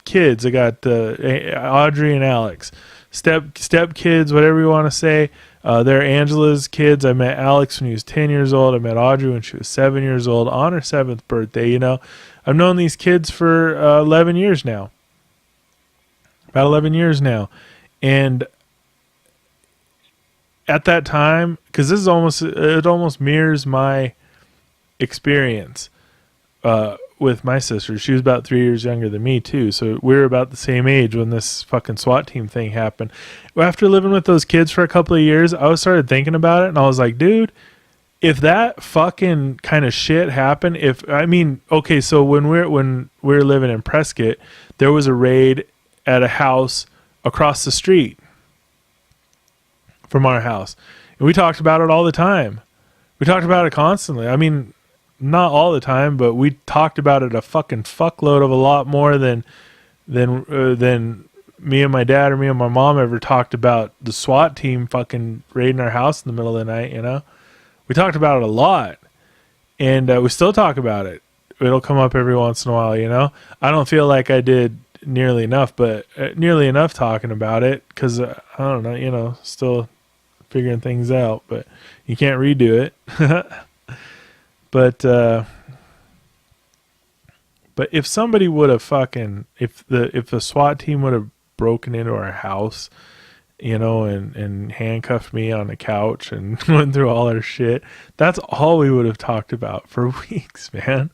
kids. I got Audrey and Alex, step kids, whatever you want to say. They're Angela's kids. I met Alex when he was 10 years old. I met Audrey when she was 7 years old on her 7th birthday. You know, I've known these kids for 11 years now. About 11 years now. And at that time, because it almost mirrors my experience with my sister. She was about 3 years younger than me too, so we were about the same age when this fucking SWAT team thing happened. After living with those kids for a couple of years, I started thinking about it, and I was like, dude, if that fucking kind of shit happened, so when we were living in Prescott, there was a raid at a house across the street from our house, and we talked about it all the time. We talked about it constantly. I mean, not all the time, but we talked about it a fucking fuckload of a lot more than me and my dad or me and my mom ever talked about the SWAT team fucking raiding our house in the middle of the night. You know, we talked about it a lot, and we still talk about it. It'll come up every once in a while. You know, I don't feel like I did nearly enough, but nearly enough talking about it, because I don't know, you know, still figuring things out, but you can't redo it. But if somebody would have if the SWAT team would have broken into our house, you know, and handcuffed me on the couch and went through all our shit, that's all we would have talked about for weeks, man.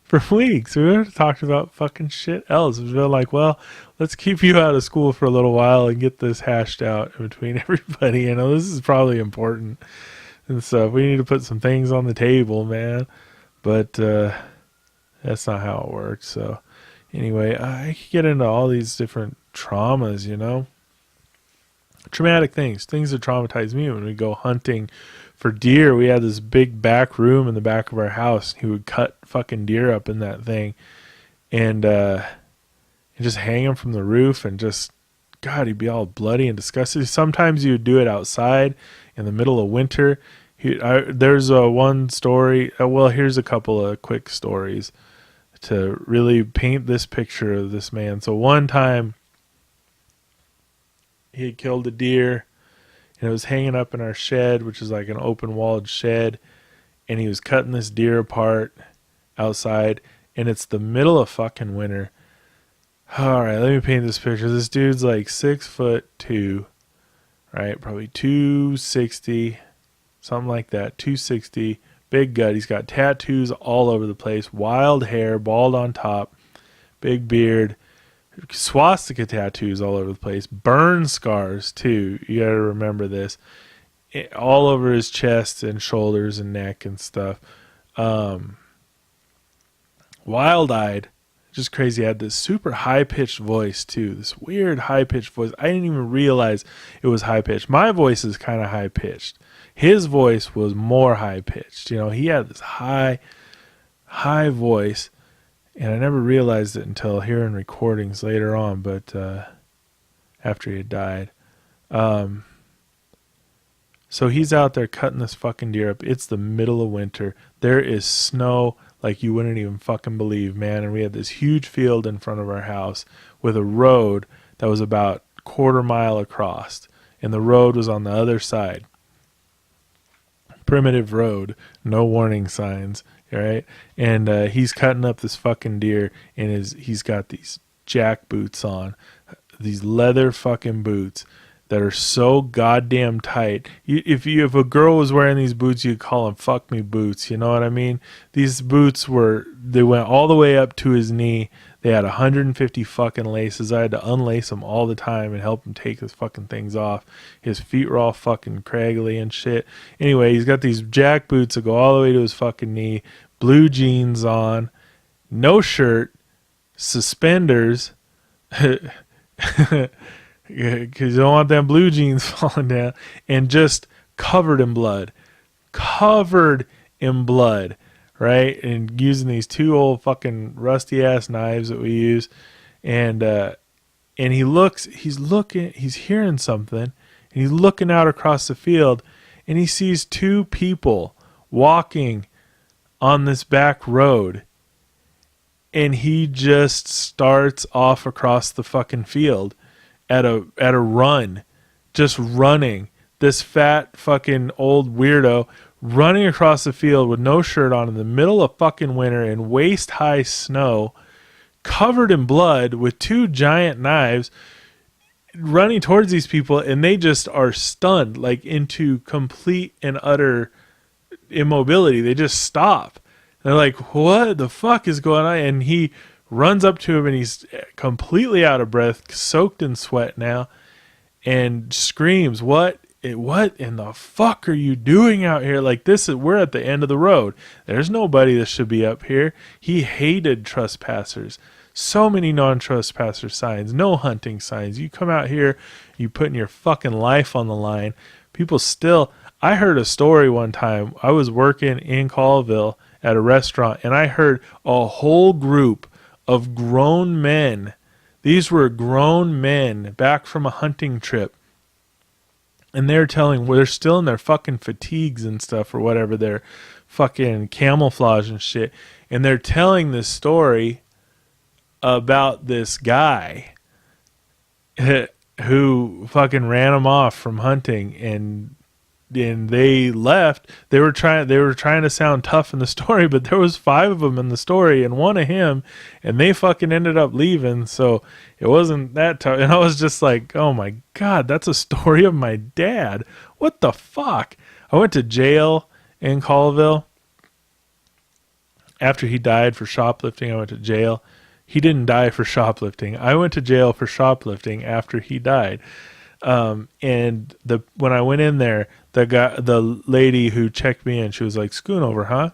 For weeks. We would have talked about fucking shit else. It was been like, well, let's keep you out of school for a little while and get this hashed out between everybody. You know, this is probably important and stuff. We need to put some things on the table, man. But that's not how it works. So anyway, I could get into all these different traumas, you know. Traumatic things that traumatize me. When we go hunting for deer, we had this big back room in the back of our house. He would cut fucking deer up in that thing and just hang them from the roof, and just, God, he'd be all bloody and disgusting. Sometimes you would do it outside in the middle of winter. There's one story. Here's a couple of quick stories to really paint this picture of this man. So one time he had killed a deer, and it was hanging up in our shed, which is like an open walled shed. And he was cutting this deer apart outside, and it's the middle of fucking winter. All right, let me paint this picture. This dude's like 6'2", right? Probably 260, something like that. 260, big gut. He's got tattoos all over the place, wild hair, bald on top, big beard, swastika tattoos all over the place, burn scars too. You got to remember this, all over his chest and shoulders and neck and stuff. Wild-eyed. Just crazy. He had this super high-pitched voice too. This weird high-pitched voice. I didn't even realize it was high-pitched. My voice is kind of high-pitched. His voice was more high-pitched. You know, he had this high voice, and I never realized it until hearing recordings later on, but after he had died. So he's out there cutting this fucking deer up. It's the middle of winter. There is snow like you wouldn't even fucking believe, man. And we had this huge field in front of our house with a road that was about quarter mile across, and the road was on the other side. Primitive road, no warning signs, right? And he's cutting up this fucking deer, and he's got these jack boots on, these leather fucking boots that are so goddamn tight. If a girl was wearing these boots, you'd call them "fuck me" boots. You know what I mean? These boots they went all the way up to his knee. They had 150 fucking laces. I had to unlace them all the time and help him take his fucking things off. His feet were all fucking craggly and shit. Anyway, he's got these jack boots that go all the way to his fucking knee, blue jeans on, no shirt, suspenders. Because you don't want them blue jeans falling down, and just covered in blood, right? And using these two old fucking rusty ass knives that we use, and he's hearing something, and he's looking out across the field, and he sees two people walking on this back road, and he just starts off across the fucking field at a run, just running. This fat fucking old weirdo running across the field with no shirt on in the middle of fucking winter in waist high snow, covered in blood, with two giant knives, running towards these people, and they just are stunned, like into complete and utter immobility. They just stop. They're like, what the fuck is going on? And he runs up to him, and he's completely out of breath, soaked in sweat now, and screams, what in the fuck are you doing out here? Like, we're at the end of the road. There's nobody that should be up here. He hated trespassers. So many non-trespasser signs, no hunting signs. You come out here, you putting your fucking life on the line. People still, I heard a story one time. I was working in Colville at a restaurant, and I heard a whole group of grown men. These were grown men back from a hunting trip, and they're still in their fucking fatigues and stuff, or whatever, their fucking camouflage and shit, and they're telling this story about this guy who fucking ran them off from hunting, and they left. They were trying to sound tough in the story, but there was 5 of them in the story and one of him, and they fucking ended up leaving. So it wasn't that tough. And I was just like, oh my God, that's a story of my dad. What the fuck? I went to jail in Colville after he died for shoplifting. I went to jail. He didn't die for shoplifting. I went to jail for shoplifting after he died. And when I went in there, the lady who checked me in, she was like, "Schoonover, huh?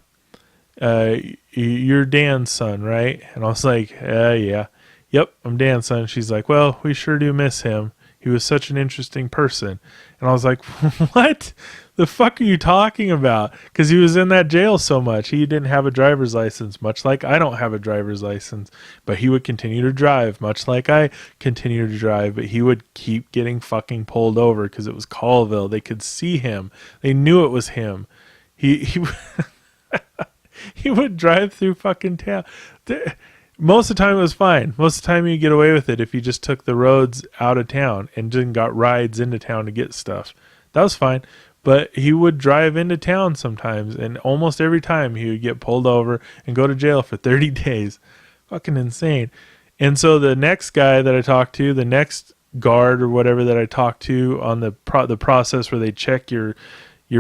You're Dan's son, right?" And I was like, "Yeah, yep, I'm Dan's son." She's like, "Well, we sure do miss him. He was such an interesting person." And I was like, "What the fuck are you talking about?" Because he was in that jail so much. He didn't have a driver's license, much like I don't have a driver's license. But he would continue to drive, much like I continue to drive. But he would keep getting fucking pulled over because it was Colville. They could see him. They knew it was him. He he would drive through fucking town. Most of the time it was fine. Most of the time you get away with it if you just took the roads out of town and then got rides into town to get stuff. That was fine. But he would drive into town sometimes, and almost every time he would get pulled over and go to jail for 30 days. Fucking insane. And so the next guy that I talked to, the next guard or whatever that I talked to on the process where they check your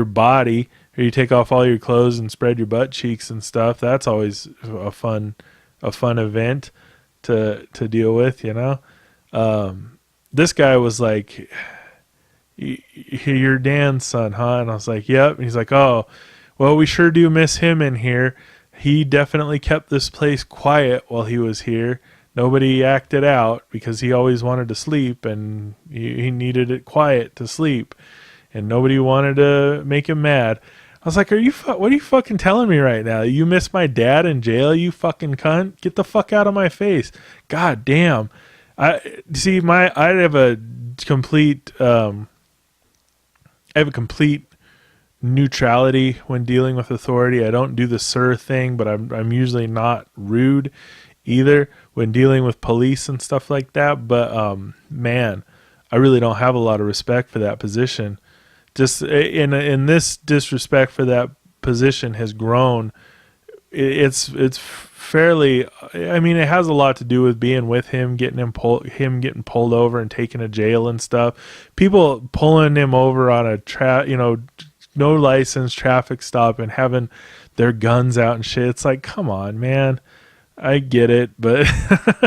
body, or you take off all your clothes and spread your butt cheeks and stuff, that's always a fun event to deal with, you know. This guy was like, "You're Dan's son, huh?" And I was like, "Yep." And he's like, "Oh, well, we sure do miss him in here. He definitely kept this place quiet while he was here. Nobody acted out because he always wanted to sleep, and he needed it quiet to sleep, and nobody wanted to make him mad." I was like, what are you fucking telling me right now? You miss my dad in jail, you fucking cunt? Get the fuck out of my face. God damn. I have a complete neutrality when dealing with authority. I don't do the sir thing, but I'm usually not rude either when dealing with police and stuff like that. But man, I really don't have a lot of respect for that position. Just in this disrespect for that position has grown. It's fairly. I mean, it has a lot to do with being with him, getting pulled over and taken to jail and stuff. People pulling him over on a no license traffic stop and having their guns out and shit. It's like, come on, man. I get it, but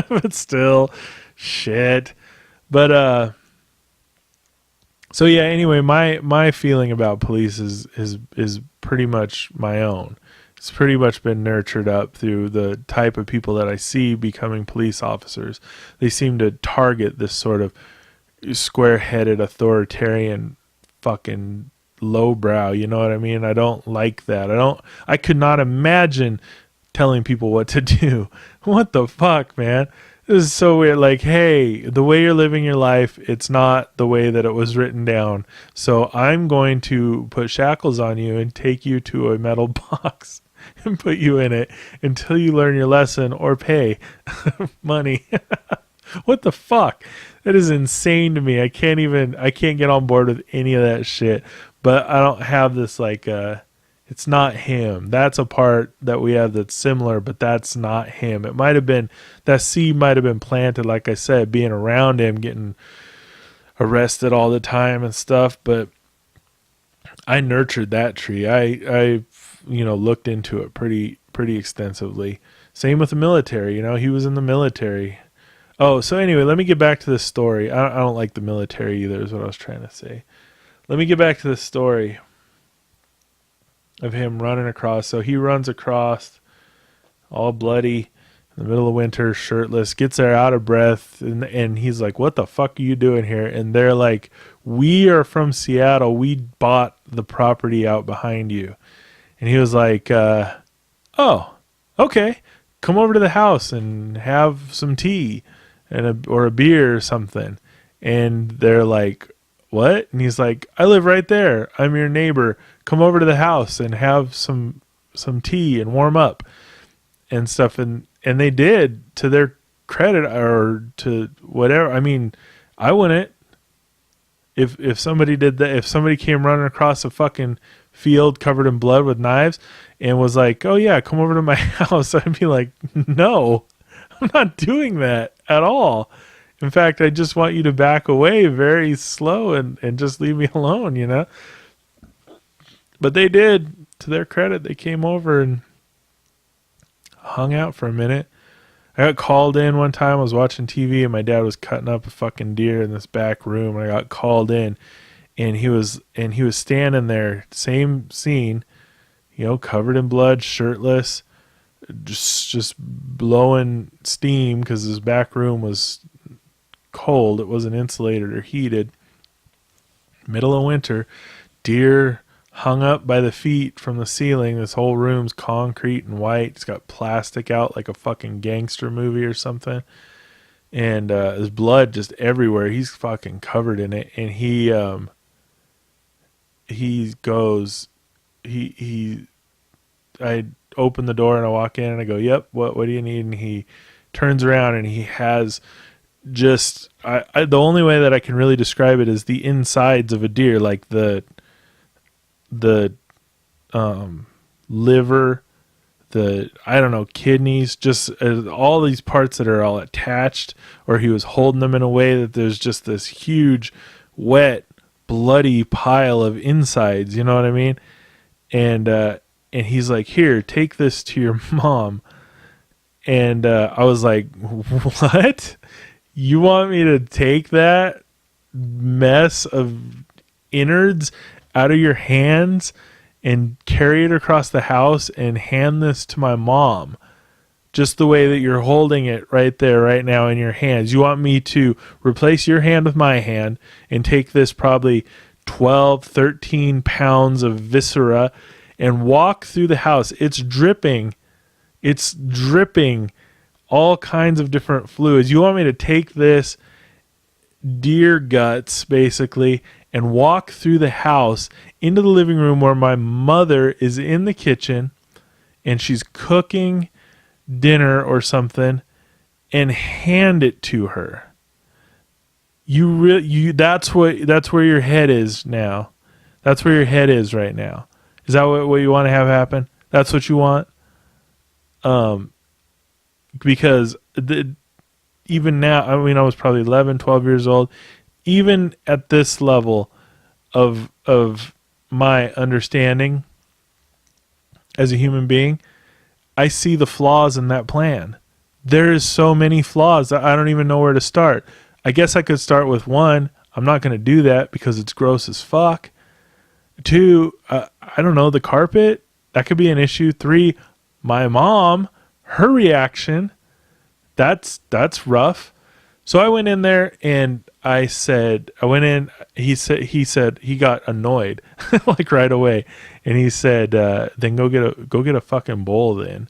but still, shit. But so yeah. Anyway, my feeling about police is pretty much my own. It's pretty much been nurtured up through the type of people that I see becoming police officers. They seem to target this sort of square-headed, authoritarian, fucking lowbrow. You know what I mean? I don't like that. I could not imagine telling people what to do. What the fuck, man? This is so weird. Like, hey, the way you're living your life, it's not the way that it was written down. So I'm going to put shackles on you and take you to a metal box and put you in it until you learn your lesson or pay money. What the fuck? That is insane to me. I can't get on board with any of that shit. But I don't have this it's not him. That's a part that we have that's similar, but that's not him. It might have been, that seed might have been planted, like I said, being around him, getting arrested all the time and stuff, but I nurtured that tree. I looked into it pretty extensively. Same with the military. He was in the military. Oh, so anyway, let me get back to this story. I don't like the military either, is what I was trying to say. Let me get back to this story of him running across. So he runs across all bloody in the middle of winter, shirtless, gets there out of breath, and he's like, what the fuck are you doing here? And they're like, we are from Seattle. We bought the property out behind you. And he was like, oh, okay. Come over to the house and have some tea or a beer or something. And they're like, what? And he's like, I live right there. I'm your neighbor. Come over to the house and have some tea and warm up and stuff. And they did, to their credit, or to whatever. I mean, I wouldn't. If somebody did that, if somebody came running across a fucking field covered in blood with knives and was like, oh yeah, come over to my house, I'd be like, no, I'm not doing that at all. In fact, I just want you to back away very slow and just leave me alone, But they did. To their credit, they came over and hung out for a minute. I got called in one time. I was watching TV and my dad was cutting up a fucking deer in this back room. And I got called in and he was standing there, same scene, covered in blood, shirtless, just blowing steam because his back room was cold. It wasn't insulated or heated. Middle of winter, deer hung up by the feet from the ceiling. This whole room's concrete and white. It's got plastic out like a fucking gangster movie or something. And there's blood just everywhere. He's fucking covered in it. And he I open the door and I walk in and I go, yep, what do you need? And he turns around and he has just, the only way that I can really describe it is the insides of a deer, like the liver, kidneys, just all these parts that are all attached, or he was holding them in a way that there's just this huge, wet, bloody pile of insides, you know what I mean? And he's like, here, take this to your mom. And I was like, what? You want me to take that mess of innards out of your hands and carry it across the house and hand this to my mom just the way that you're holding it right there right now in your hands? You want me to replace your hand with my hand and take this probably 12, 13 pounds of viscera and walk through the house? It's dripping all kinds of different fluids. You want me to take this deer guts basically and walk through the house into the living room where my mother is in the kitchen and she's cooking dinner or something and hand it to her. That's where your head is now. That's where your head is right now. Is that what you want to have happen? That's what you want? Because even now, I mean, I was probably 11, 12 years old. Even at this level of my understanding as a human being, I see the flaws in that plan. There is so many flaws that I don't even know where to start. I guess I could start with one. I'm not going to do that because it's gross as fuck. 2, I don't know, the carpet. That could be an issue. 3, my mom, her reaction. That's rough. So I went in there and he said he got annoyed like right away. And he said, then go get a fucking bowl then.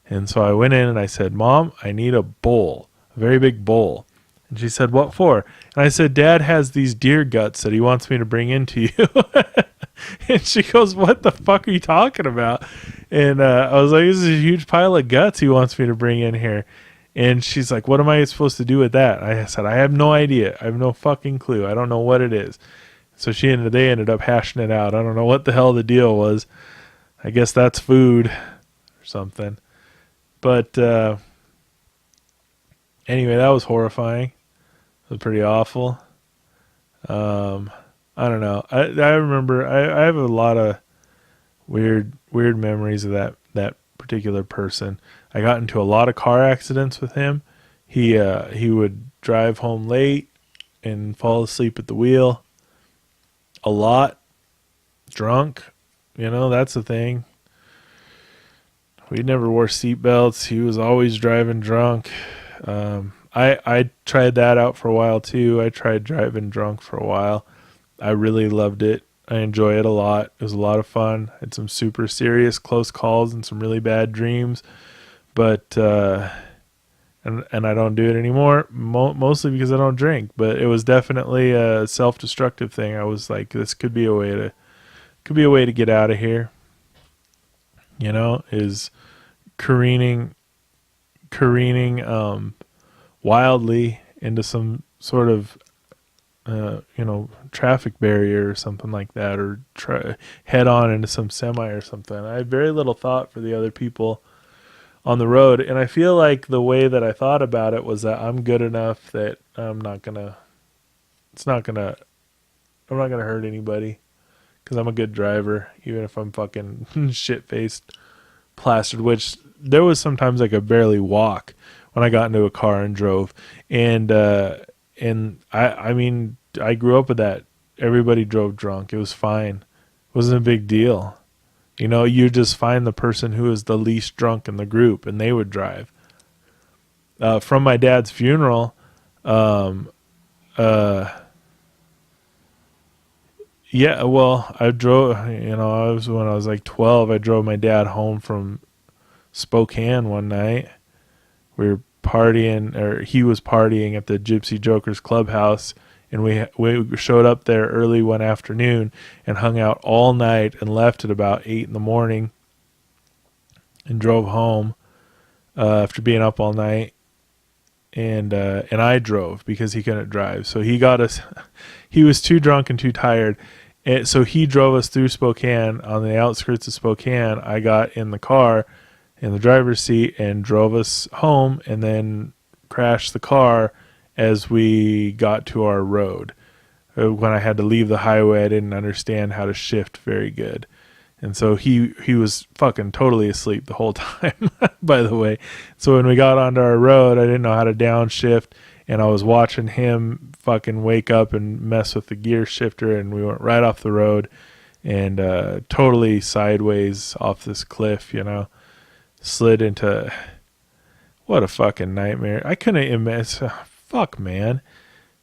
And so I went in and I said, Mom, I need a bowl, a very big bowl. And she said, what for? And I said, Dad has these deer guts that he wants me to bring into you. And she goes, what the fuck are you talking about? And I was like, this is a huge pile of guts he wants me to bring in here. And she's like, what am I supposed to do with that? I said, I have no idea. I have no fucking clue. I don't know what it is. So they ended up hashing it out. I don't know what the hell the deal was. I guess that's food or something. But anyway, that was horrifying. It was pretty awful. I don't know. I remember I have a lot of weird memories of that particular person. I got into a lot of car accidents with him. He would drive home late and fall asleep at the wheel. A lot. Drunk. That's the thing. We never wore seatbelts. He was always driving drunk. I tried that out for a while too. I tried driving drunk for a while. I really loved it. I enjoy it a lot. It was a lot of fun. I had some super serious close calls and some really bad dreams. But and I don't do it anymore, mostly because I don't drink. But it was definitely a self-destructive thing. I was like, this could be a way to get out of here. Is careening wildly into some sort of traffic barrier or something like that, or head on into some semi or something. I had very little thought for the other people on the road, and I feel like the way that I thought about it was that I'm good enough that I'm not gonna hurt anybody because I'm a good driver, even if I'm fucking shit-faced, plastered, which there was sometimes I could barely walk when I got into a car and drove. And I mean, I grew up with that. Everybody drove drunk. It was fine. It wasn't a big deal. You just find the person who is the least drunk in the group and they would drive. From my dad's funeral, yeah, well, I drove, when I was like 12, I drove my dad home from Spokane one night. We were partying, or he was partying at the Gypsy Jokers Clubhouse, and we showed up there early one afternoon and hung out all night and left at about 8 in the morning and drove home after being up all night. And I drove because he couldn't drive. So he got us, he was too drunk and too tired. And so he drove us through Spokane. On the outskirts of Spokane, I got in the car in the driver's seat and drove us home, and then crashed the car as we got to our road. When I had to leave the highway, I didn't understand how to shift very good. And so he was fucking totally asleep the whole time, by the way. So when we got onto our road, I didn't know how to downshift, and I was watching him fucking wake up and mess with the gear shifter, and we went right off the road and totally sideways off this cliff, slid into, what a fucking nightmare. I couldn't imagine, fuck man.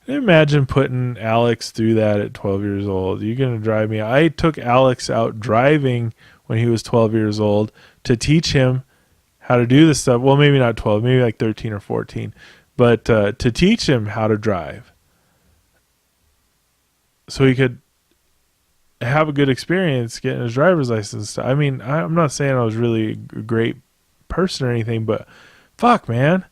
Imagine putting Alex through that at 12 years old. You're going to drive me. I took Alex out driving when he was 12 years old to teach him how to do this stuff. Well, maybe not 12, maybe like 13 or 14. But to teach him how to drive. so he could have a good experience getting his driver's license. I mean, I'm not saying I was really a great person or anything, but fuck, man,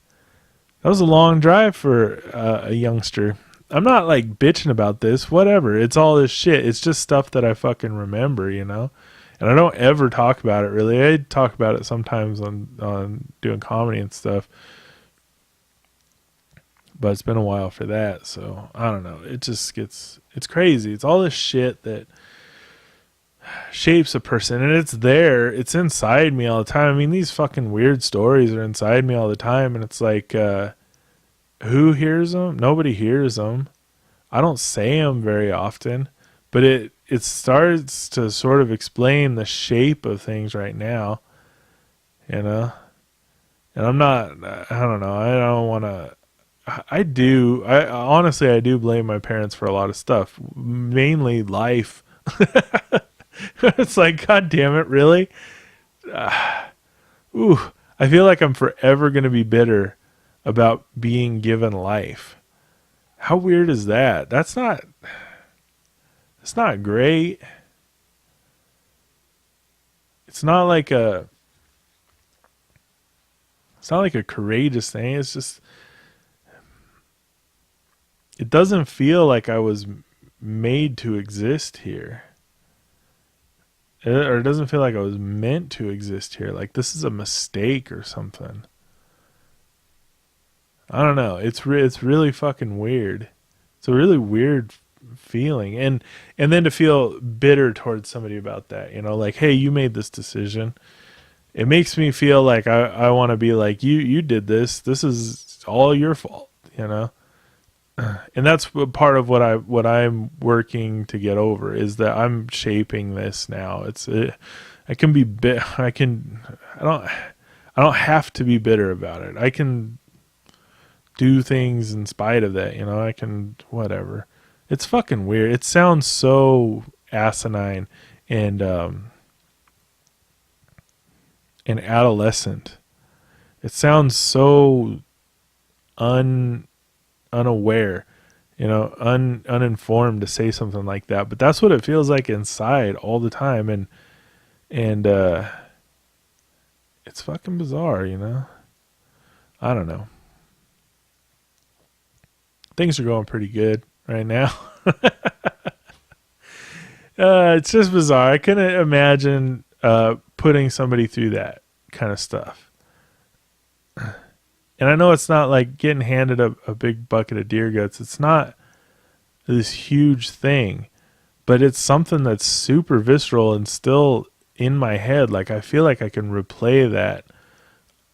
that was a long drive for a youngster. I'm not like bitching about this, whatever. It's all this shit. It's just stuff that I fucking remember, you know? And I don't ever talk about it really. I talk about it sometimes on doing comedy and stuff. But it's been a while for that, so I don't know. It's crazy. It's all this shit that shapes a person, and it's there. It's inside me all the time. I mean, these fucking weird stories are inside me all the time, and it's like, who hears them? Nobody hears them. I don't say them very often, but it starts to sort of explain the shape of things right now, you know. And I'm not. I don't know. I don't want to. I do. I honestly, I do blame my parents for a lot of stuff, mainly life. It's like, God damn it, really? Ooh, I feel like I'm forever going to be bitter about being given life. How weird is that? That's not great. It's not like a courageous thing. It's just, it doesn't feel like I was made to exist here. Or it doesn't feel like I was meant to exist here. Like this is a mistake or something. I don't know. It's really fucking weird. It's a really weird feeling, and then to feel bitter towards somebody about that. You know, like, hey, you made this decision. It makes me feel like I want to be like, you did this. This is all your fault. You know. And that's part of what I'm working to get over, is that I'm shaping this now. I can be I don't have to be bitter about it. I can do things in spite of that, you know. I can whatever. It's fucking weird. It sounds so asinine and adolescent. It sounds so unaware, you know, uninformed to say something like that, but that's what it feels like inside all the time, and it's fucking bizarre, you know. I don't know. Things are going pretty good right now. It's just bizarre. I couldn't imagine putting somebody through that kind of stuff. And I know it's not like getting handed a big bucket of deer guts. It's not this huge thing, but it's something that's super visceral and still in my head. Like I feel like I can replay that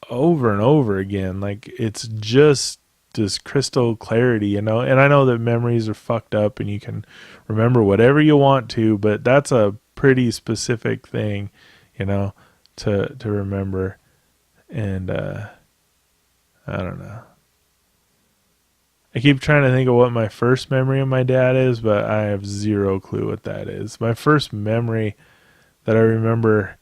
over and over again. Like it's just this crystal clarity, you know. And I know that memories are fucked up and you can remember whatever you want to, but that's a pretty specific thing, you know, to remember. And I don't know. I keep trying to think of what my first memory of my dad is, but I have zero clue what that is. My first memory that I remember,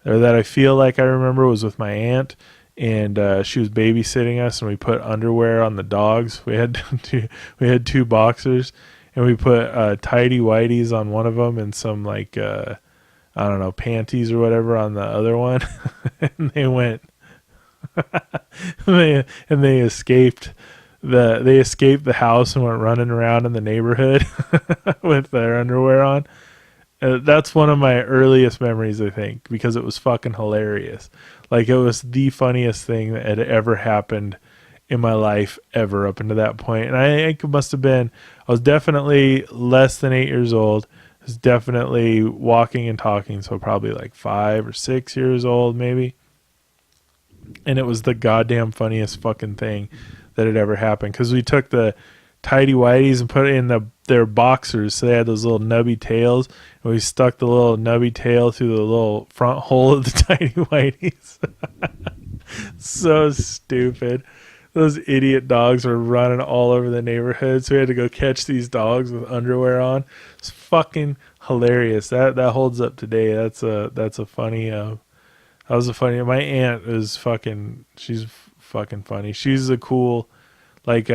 or that I feel like I remember, was with my aunt, and she was babysitting us, and we put underwear on the dogs. We had two boxers, and we put tidy whities on one of them, and some like I don't know, panties or whatever on the other one, and they went. they escaped the house and went running around in the neighborhood with their underwear on. That's one of my earliest memories, I think, because it was fucking hilarious. Like it was the funniest thing that had ever happened in my life ever up until that point. And I think it must have been, I was definitely less than 8 years old. I was definitely walking and talking, so probably like 5 or 6 years old maybe. And it was the goddamn funniest fucking thing that had ever happened, because we took the tidy whities and put it in their boxers, so they had those little nubby tails, and we stuck the little nubby tail through the little front hole of the tidy whities. So stupid. Those idiot dogs were running all over the neighborhood, so we had to go catch these dogs with underwear on. It's fucking hilarious. That holds up today. That's a funny that was a funny. My aunt is fucking. She's fucking funny. She's a cool, like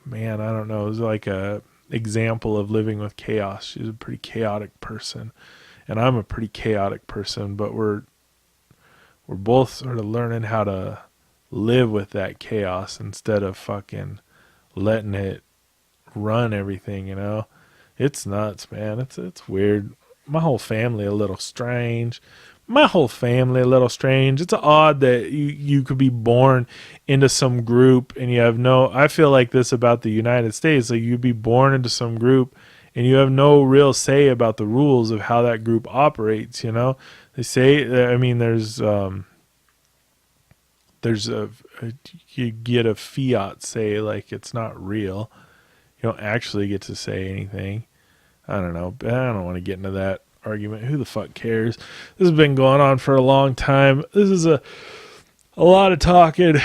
man, I don't know, it was like a example of living with chaos. She's a pretty chaotic person, and I'm a pretty chaotic person, but we're both sort of learning how to live with that chaos instead of fucking letting it run everything, you know. It's nuts, man. It's weird. My whole family a little strange. It's odd that you could be born into some group and you have no, I feel like this about the United States, like you'd be born into some group and you have no real say about the rules of how that group operates, you know. They say, I mean, there's you get a fiat say, like it's not real. You don't actually get to say anything. I don't know. I don't want to get into that argument. Who the fuck cares? This has been going on for a long time. This is a lot of talking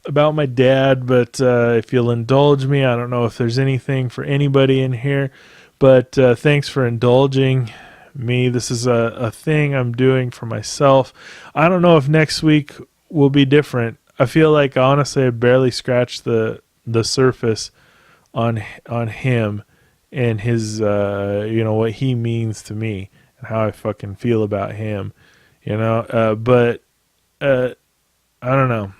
about my dad, but if you'll indulge me, I don't know if there's anything for anybody in here, but thanks for indulging me. This is a thing I'm doing for myself. I don't know if next week will be different. I feel like honestly I barely scratched the surface on him and his what he means to me and how I fucking feel about him, but I don't know.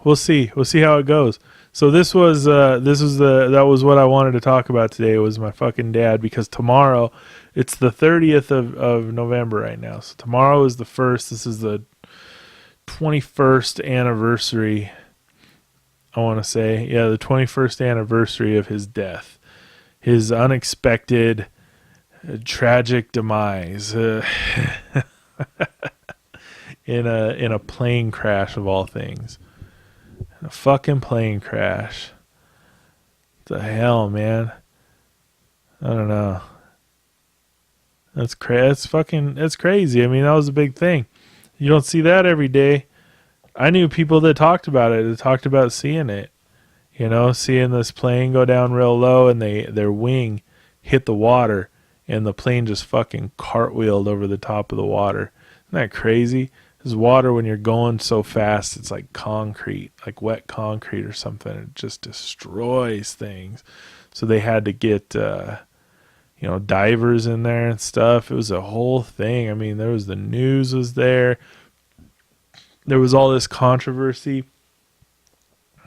We'll see how it goes. So that was what I wanted to talk about today, was my fucking dad, because tomorrow, it's the 30th of November right now. So tomorrow is the 1st. This is the 21st anniversary, I want to say. Yeah, the 21st anniversary of his death. His unexpected, tragic demise in a plane crash of all things. A fucking plane crash. What the hell, man? I don't know. That's crazy. I mean, that was a big thing. You don't see that every day. I knew people that talked about it, that talked about seeing it. Seeing this plane go down real low and their wing hit the water and the plane just fucking cartwheeled over the top of the water. Isn't that crazy? Because water, when you're going so fast, it's like concrete, like wet concrete or something. It just destroys things. So they had to get, divers in there and stuff. It was a whole thing. I mean, the news was there. There was all this controversy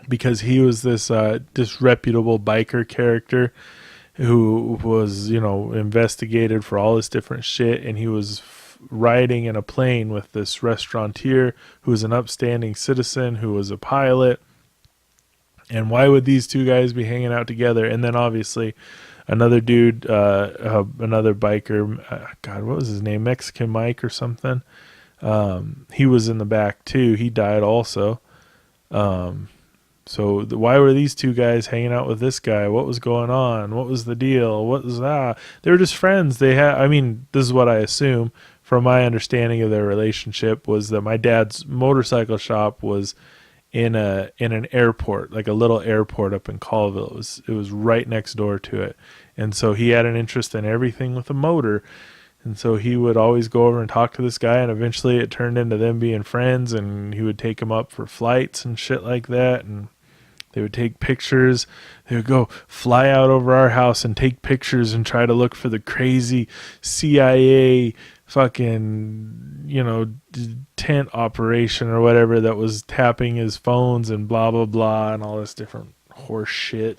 because he was this disreputable biker character who was, investigated for all this different shit, and he was riding in a plane with this restaurateur who was an upstanding citizen who was a pilot. And why would these two guys be hanging out together? And then obviously another dude, another biker, God, what was his name? Mexican Mike or something. He was in the back too. He died also. So why were these two guys hanging out with this guy? What was going on? What was the deal? What was that? They were just friends. This is what I assume from my understanding of their relationship, was that my dad's motorcycle shop was in an airport, like a little airport up in Colville. It was right next door to it. And so he had an interest in everything with a motor. And so he would always go over and talk to this guy, and eventually it turned into them being friends, and he would take him up for flights and shit like that, and they would take pictures. They would go fly out over our house and take pictures and try to look for the crazy CIA fucking, tent operation or whatever that was tapping his phones and blah, blah, blah, and all this different horse shit.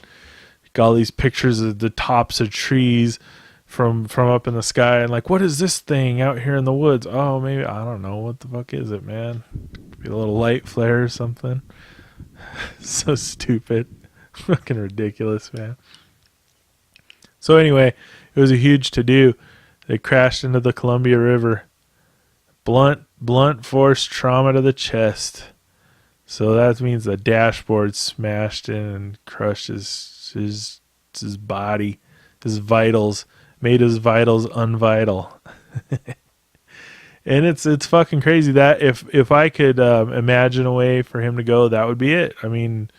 Got all these pictures of the tops of trees from up in the sky, and like, what is this thing out here in the woods? Oh, maybe, I don't know, what the fuck is it, man? Be a little light flare or something. So stupid. Fucking ridiculous, man. So anyway, it was a huge to-do. They crashed into the Columbia River. Blunt force trauma to the chest. So that means the dashboard smashed in and crushed his body, his vitals. Made his vitals unvital. And it's fucking crazy that if I could imagine a way for him to go, that would be it. I mean,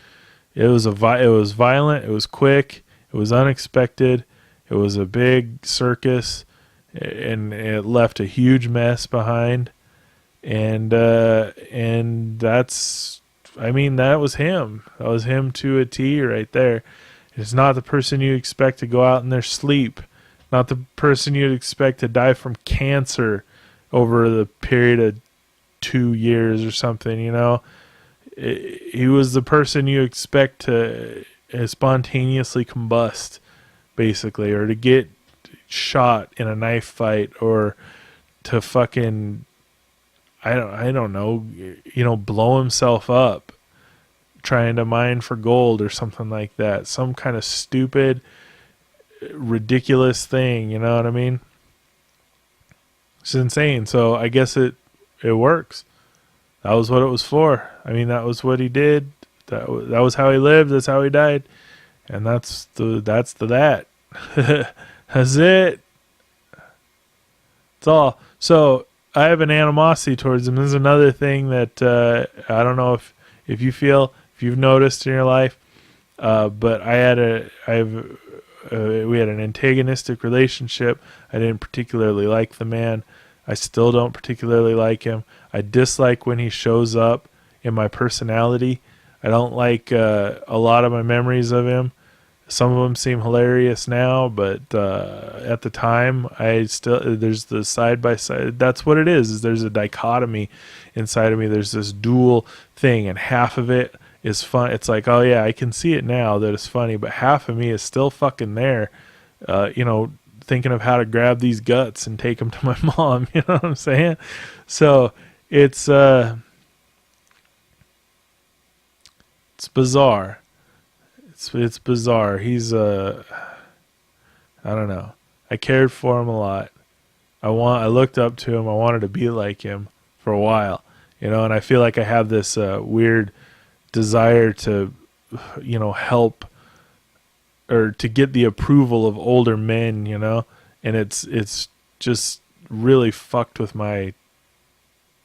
it was violent, it was quick, it was unexpected, it was a big circus, and it left a huge mess behind. And that's I mean, that was him. That was him to a T right there. It's not the person you expect to go out in their sleep. Not the person you'd expect to die from cancer over the period of 2 years or something, you know. He was the person you expect to spontaneously combust, basically, or to get shot in a knife fight, or to fucking, I don't know, you know, blow himself up trying to mine for gold or something like that. Some kind of stupid, ridiculous thing, you know what I mean? It's insane. So I guess it works. That was what it was for. I mean, that was what he did. That was how he lived. That's how he died. And that's that. That's it. That's all. So I have an animosity towards him. This is another thing that I don't know if you feel, if you've noticed in your life, but we had an antagonistic relationship. I didn't particularly like the man. I still don't particularly like him. I dislike when he shows up in my personality. I don't like a lot of my memories of him. Some of them seem hilarious now, but at the time, there's the side by side. That's what it is there's a dichotomy inside of me. There's this dual thing, and half of it is fun. It's like, oh yeah, I can see it now that it's funny, but half of me is still fucking there, you know, thinking of how to grab these guts and take them to my mom. You know what I'm saying? So it's bizarre. It's bizarre. He's I don't know. I cared for him a lot. I looked up to him. I wanted to be like him for a while, you know, and I feel like I have this weird desire to, you know, help or to get the approval of older men, you know, and it's just really fucked with my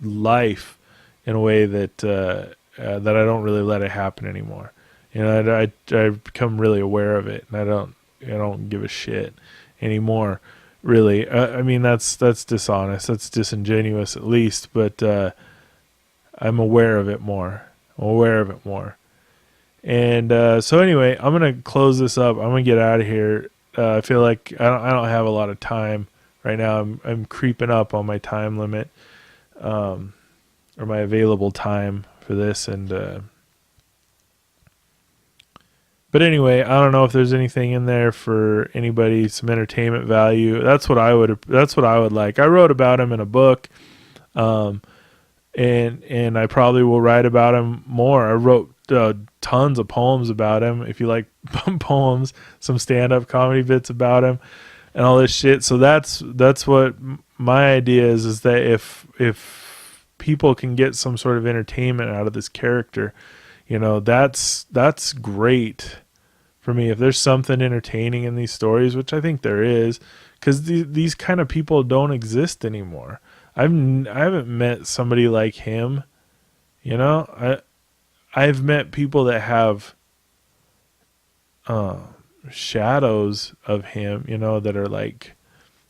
life in a way that that I don't really let it happen anymore. You know, I've become really aware of it, and I don't give a shit anymore. Really, I mean that's dishonest. That's disingenuous, at least. But I'm aware of it more. And so anyway, I'm gonna close this up. I'm gonna get out of here. I feel like I don't have a lot of time right now. I'm creeping up on my time limit, or my available time for this, and. But anyway, I don't know if there's anything in there for anybody, some entertainment value. That's what I would like. I wrote about him in a book, and I probably will write about him more. I wrote tons of poems about him. If you like poems, some stand-up comedy bits about him, and all this shit. So that's what my idea is that if people can get some sort of entertainment out of this character, you know, that's great for me. If there's something entertaining in these stories, which I think there is, because these kind of people don't exist anymore. I haven't met somebody like him. You know, I've met people that have shadows of him, you know, that are like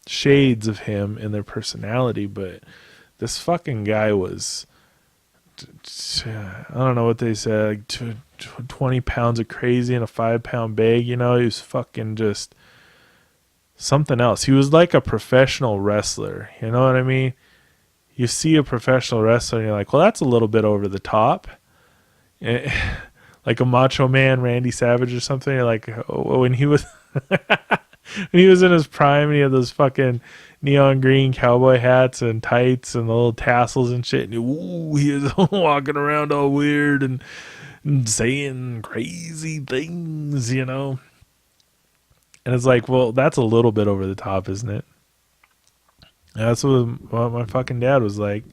shades of him in their personality, but this fucking guy was, I don't know what they said, like 20 pounds of crazy in a 5-pound bag. You know, he was fucking just something else. He was like a professional wrestler. You know what I mean? You see a professional wrestler and you're like, well, that's a little bit over the top. Like a Macho Man, Randy Savage or something. You're like, oh, when he was when he was in his prime and he had those fucking neon green cowboy hats and tights and the little tassels and shit, and he was walking around all weird and saying crazy things, you know. And it's like, well, that's a little bit over the top, isn't it? And that's what my fucking dad was like.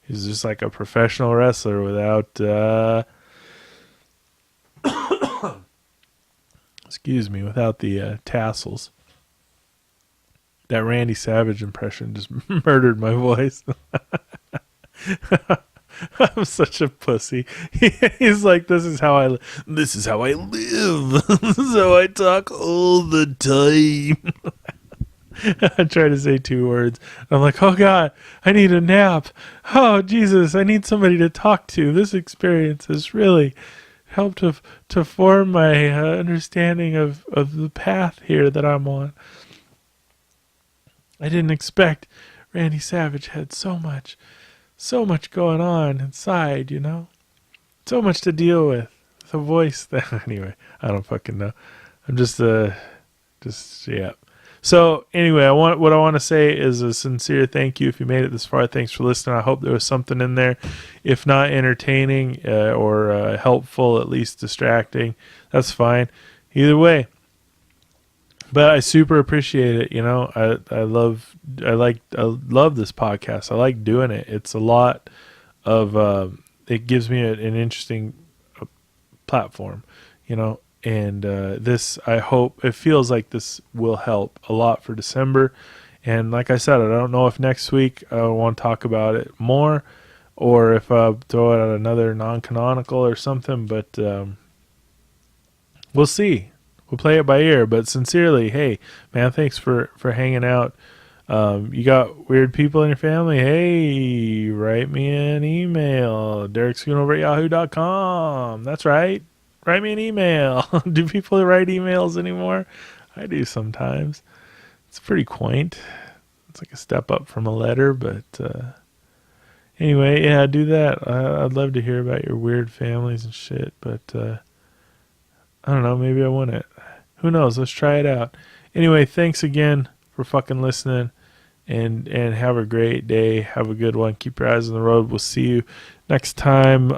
He was just like a professional wrestler without excuse me, without the tassels. That Randy Savage impression just murdered my voice. I'm such a pussy. He's like, this is how I live. This is how I talk all the time. I try to say 2 words. I'm like, oh God, I need a nap. Oh Jesus, I need somebody to talk to. This experience has really helped to form my understanding of the path here that I'm on. I didn't expect Randy Savage had so much going on inside, you know? So much to deal with. The voice that anyway, I don't fucking know. I'm just yeah. So anyway, what I want to say is a sincere thank you if you made it this far. Thanks for listening. I hope there was something in there, if not entertaining or helpful, at least distracting. That's fine. Either way. But I super appreciate it. You know, I love this podcast. I like doing it. It's a lot of it gives me an interesting platform, you know. And this, I hope, it feels like this will help a lot for December. And like I said, I don't know if next week I want to talk about it more or if I throw it out another non-canonical or something. But we'll see. We'll play it by ear. But sincerely, hey, man, thanks for hanging out. You got weird people in your family? Hey, write me an email. DerekSchoonover@yahoo.com. That's right. Write me an email. Do people write emails anymore? I do sometimes. It's pretty quaint. It's like a step up from a letter, but anyway, yeah, do that. I'd love to hear about your weird families and shit, but I don't know. Maybe I wouldn't. Who knows? Let's try it out. Anyway, thanks again for fucking listening, and have a great day. Have a good one. Keep your eyes on the road. We'll see you next time.